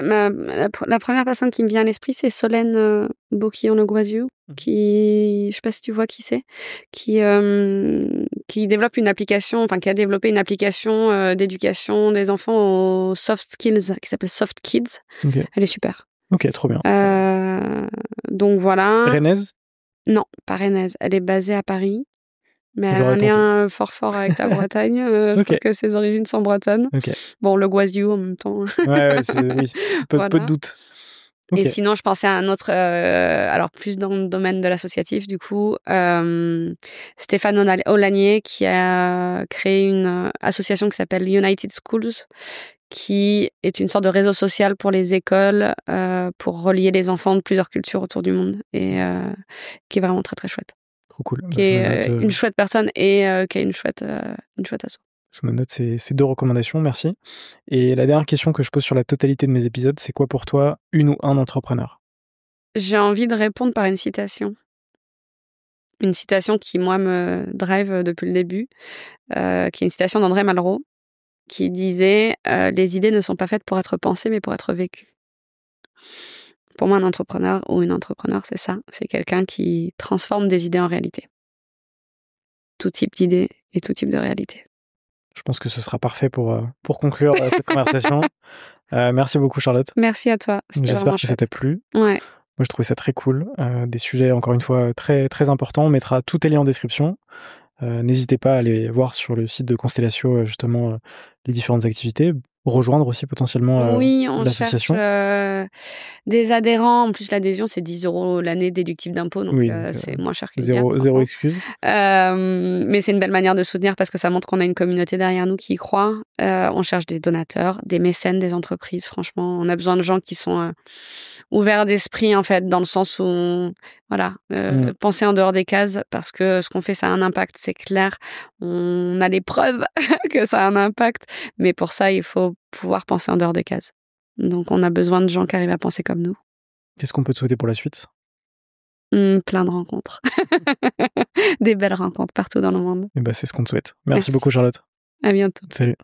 première personne qui me vient à l'esprit, c'est Solène Boquillon-Leguaziou, qui, je sais pas si tu vois qui c'est, qui développe une application, enfin qui a développé une application d'éducation des enfants aux soft skills, qui s'appelle Soft Kids. Okay. Elle est super. Ok, trop bien. Donc voilà. Rennaise ? Non, pas rennaise. Elle est basée à Paris. Mais elle a un lien fort avec la Bretagne. Je crois que ses origines sont bretonnes. Okay. Bon, le Guaziou en même temps. Ouais, oui. Peu de doute. Okay. Et sinon, je pensais à un autre, alors plus dans le domaine de l'associatif, du coup, Stéphane Olanier, qui a créé une association qui s'appelle United Schools, qui est une sorte de réseau social pour les écoles, pour relier les enfants de plusieurs cultures autour du monde et qui est vraiment très, très chouette. Trop cool. Qui est une chouette personne et qui a une chouette asso. Je me note ces 2 recommandations, merci. Et la dernière question que je pose sur la totalité de mes épisodes, c'est quoi pour toi une ou un entrepreneur? J'ai envie de répondre par une citation. Une citation qui, moi, me drive depuis le début, qui est une citation d'André Malraux, qui disait les idées ne sont pas faites pour être pensées, mais pour être vécues. Pour moi, un entrepreneur ou une entrepreneur, c'est ça. C'est quelqu'un qui transforme des idées en réalité. Tout type d'idées et tout type de réalité. Je pense que ce sera parfait pour conclure cette conversation. Merci beaucoup, Charlotte. Merci à toi. J'espère que ça t'a plu. Ouais. Moi, je trouvais ça très cool. Des sujets, encore une fois, très, très importants. On mettra tous tes liens en description. N'hésitez pas à aller voir sur le site de Constellatio, justement, les différentes activités. Rejoindre aussi potentiellement oui, on l'association. Cherche des adhérents. En plus, l'adhésion, c'est 10 € l'année déductible d'impôt. Donc, c'est moins cher que zéro excuse. Mais c'est une belle manière de soutenir parce que ça montre qu'on a une communauté derrière nous qui y croit. On cherche des donateurs, des mécènes, des entreprises. Franchement, on a besoin de gens qui sont ouverts d'esprit, en fait, dans le sens où, penser en dehors des cases parce que ce qu'on fait, ça a un impact, c'est clair. On a les preuves que ça a un impact. Mais pour ça, il faut pouvoir penser en dehors des cases. Donc, on a besoin de gens qui arrivent à penser comme nous. Qu'est-ce qu'on peut te souhaiter pour la suite? Plein de rencontres. Des belles rencontres partout dans le monde. Et c'est ce qu'on te souhaite. Merci beaucoup, Charlotte. À bientôt. Salut.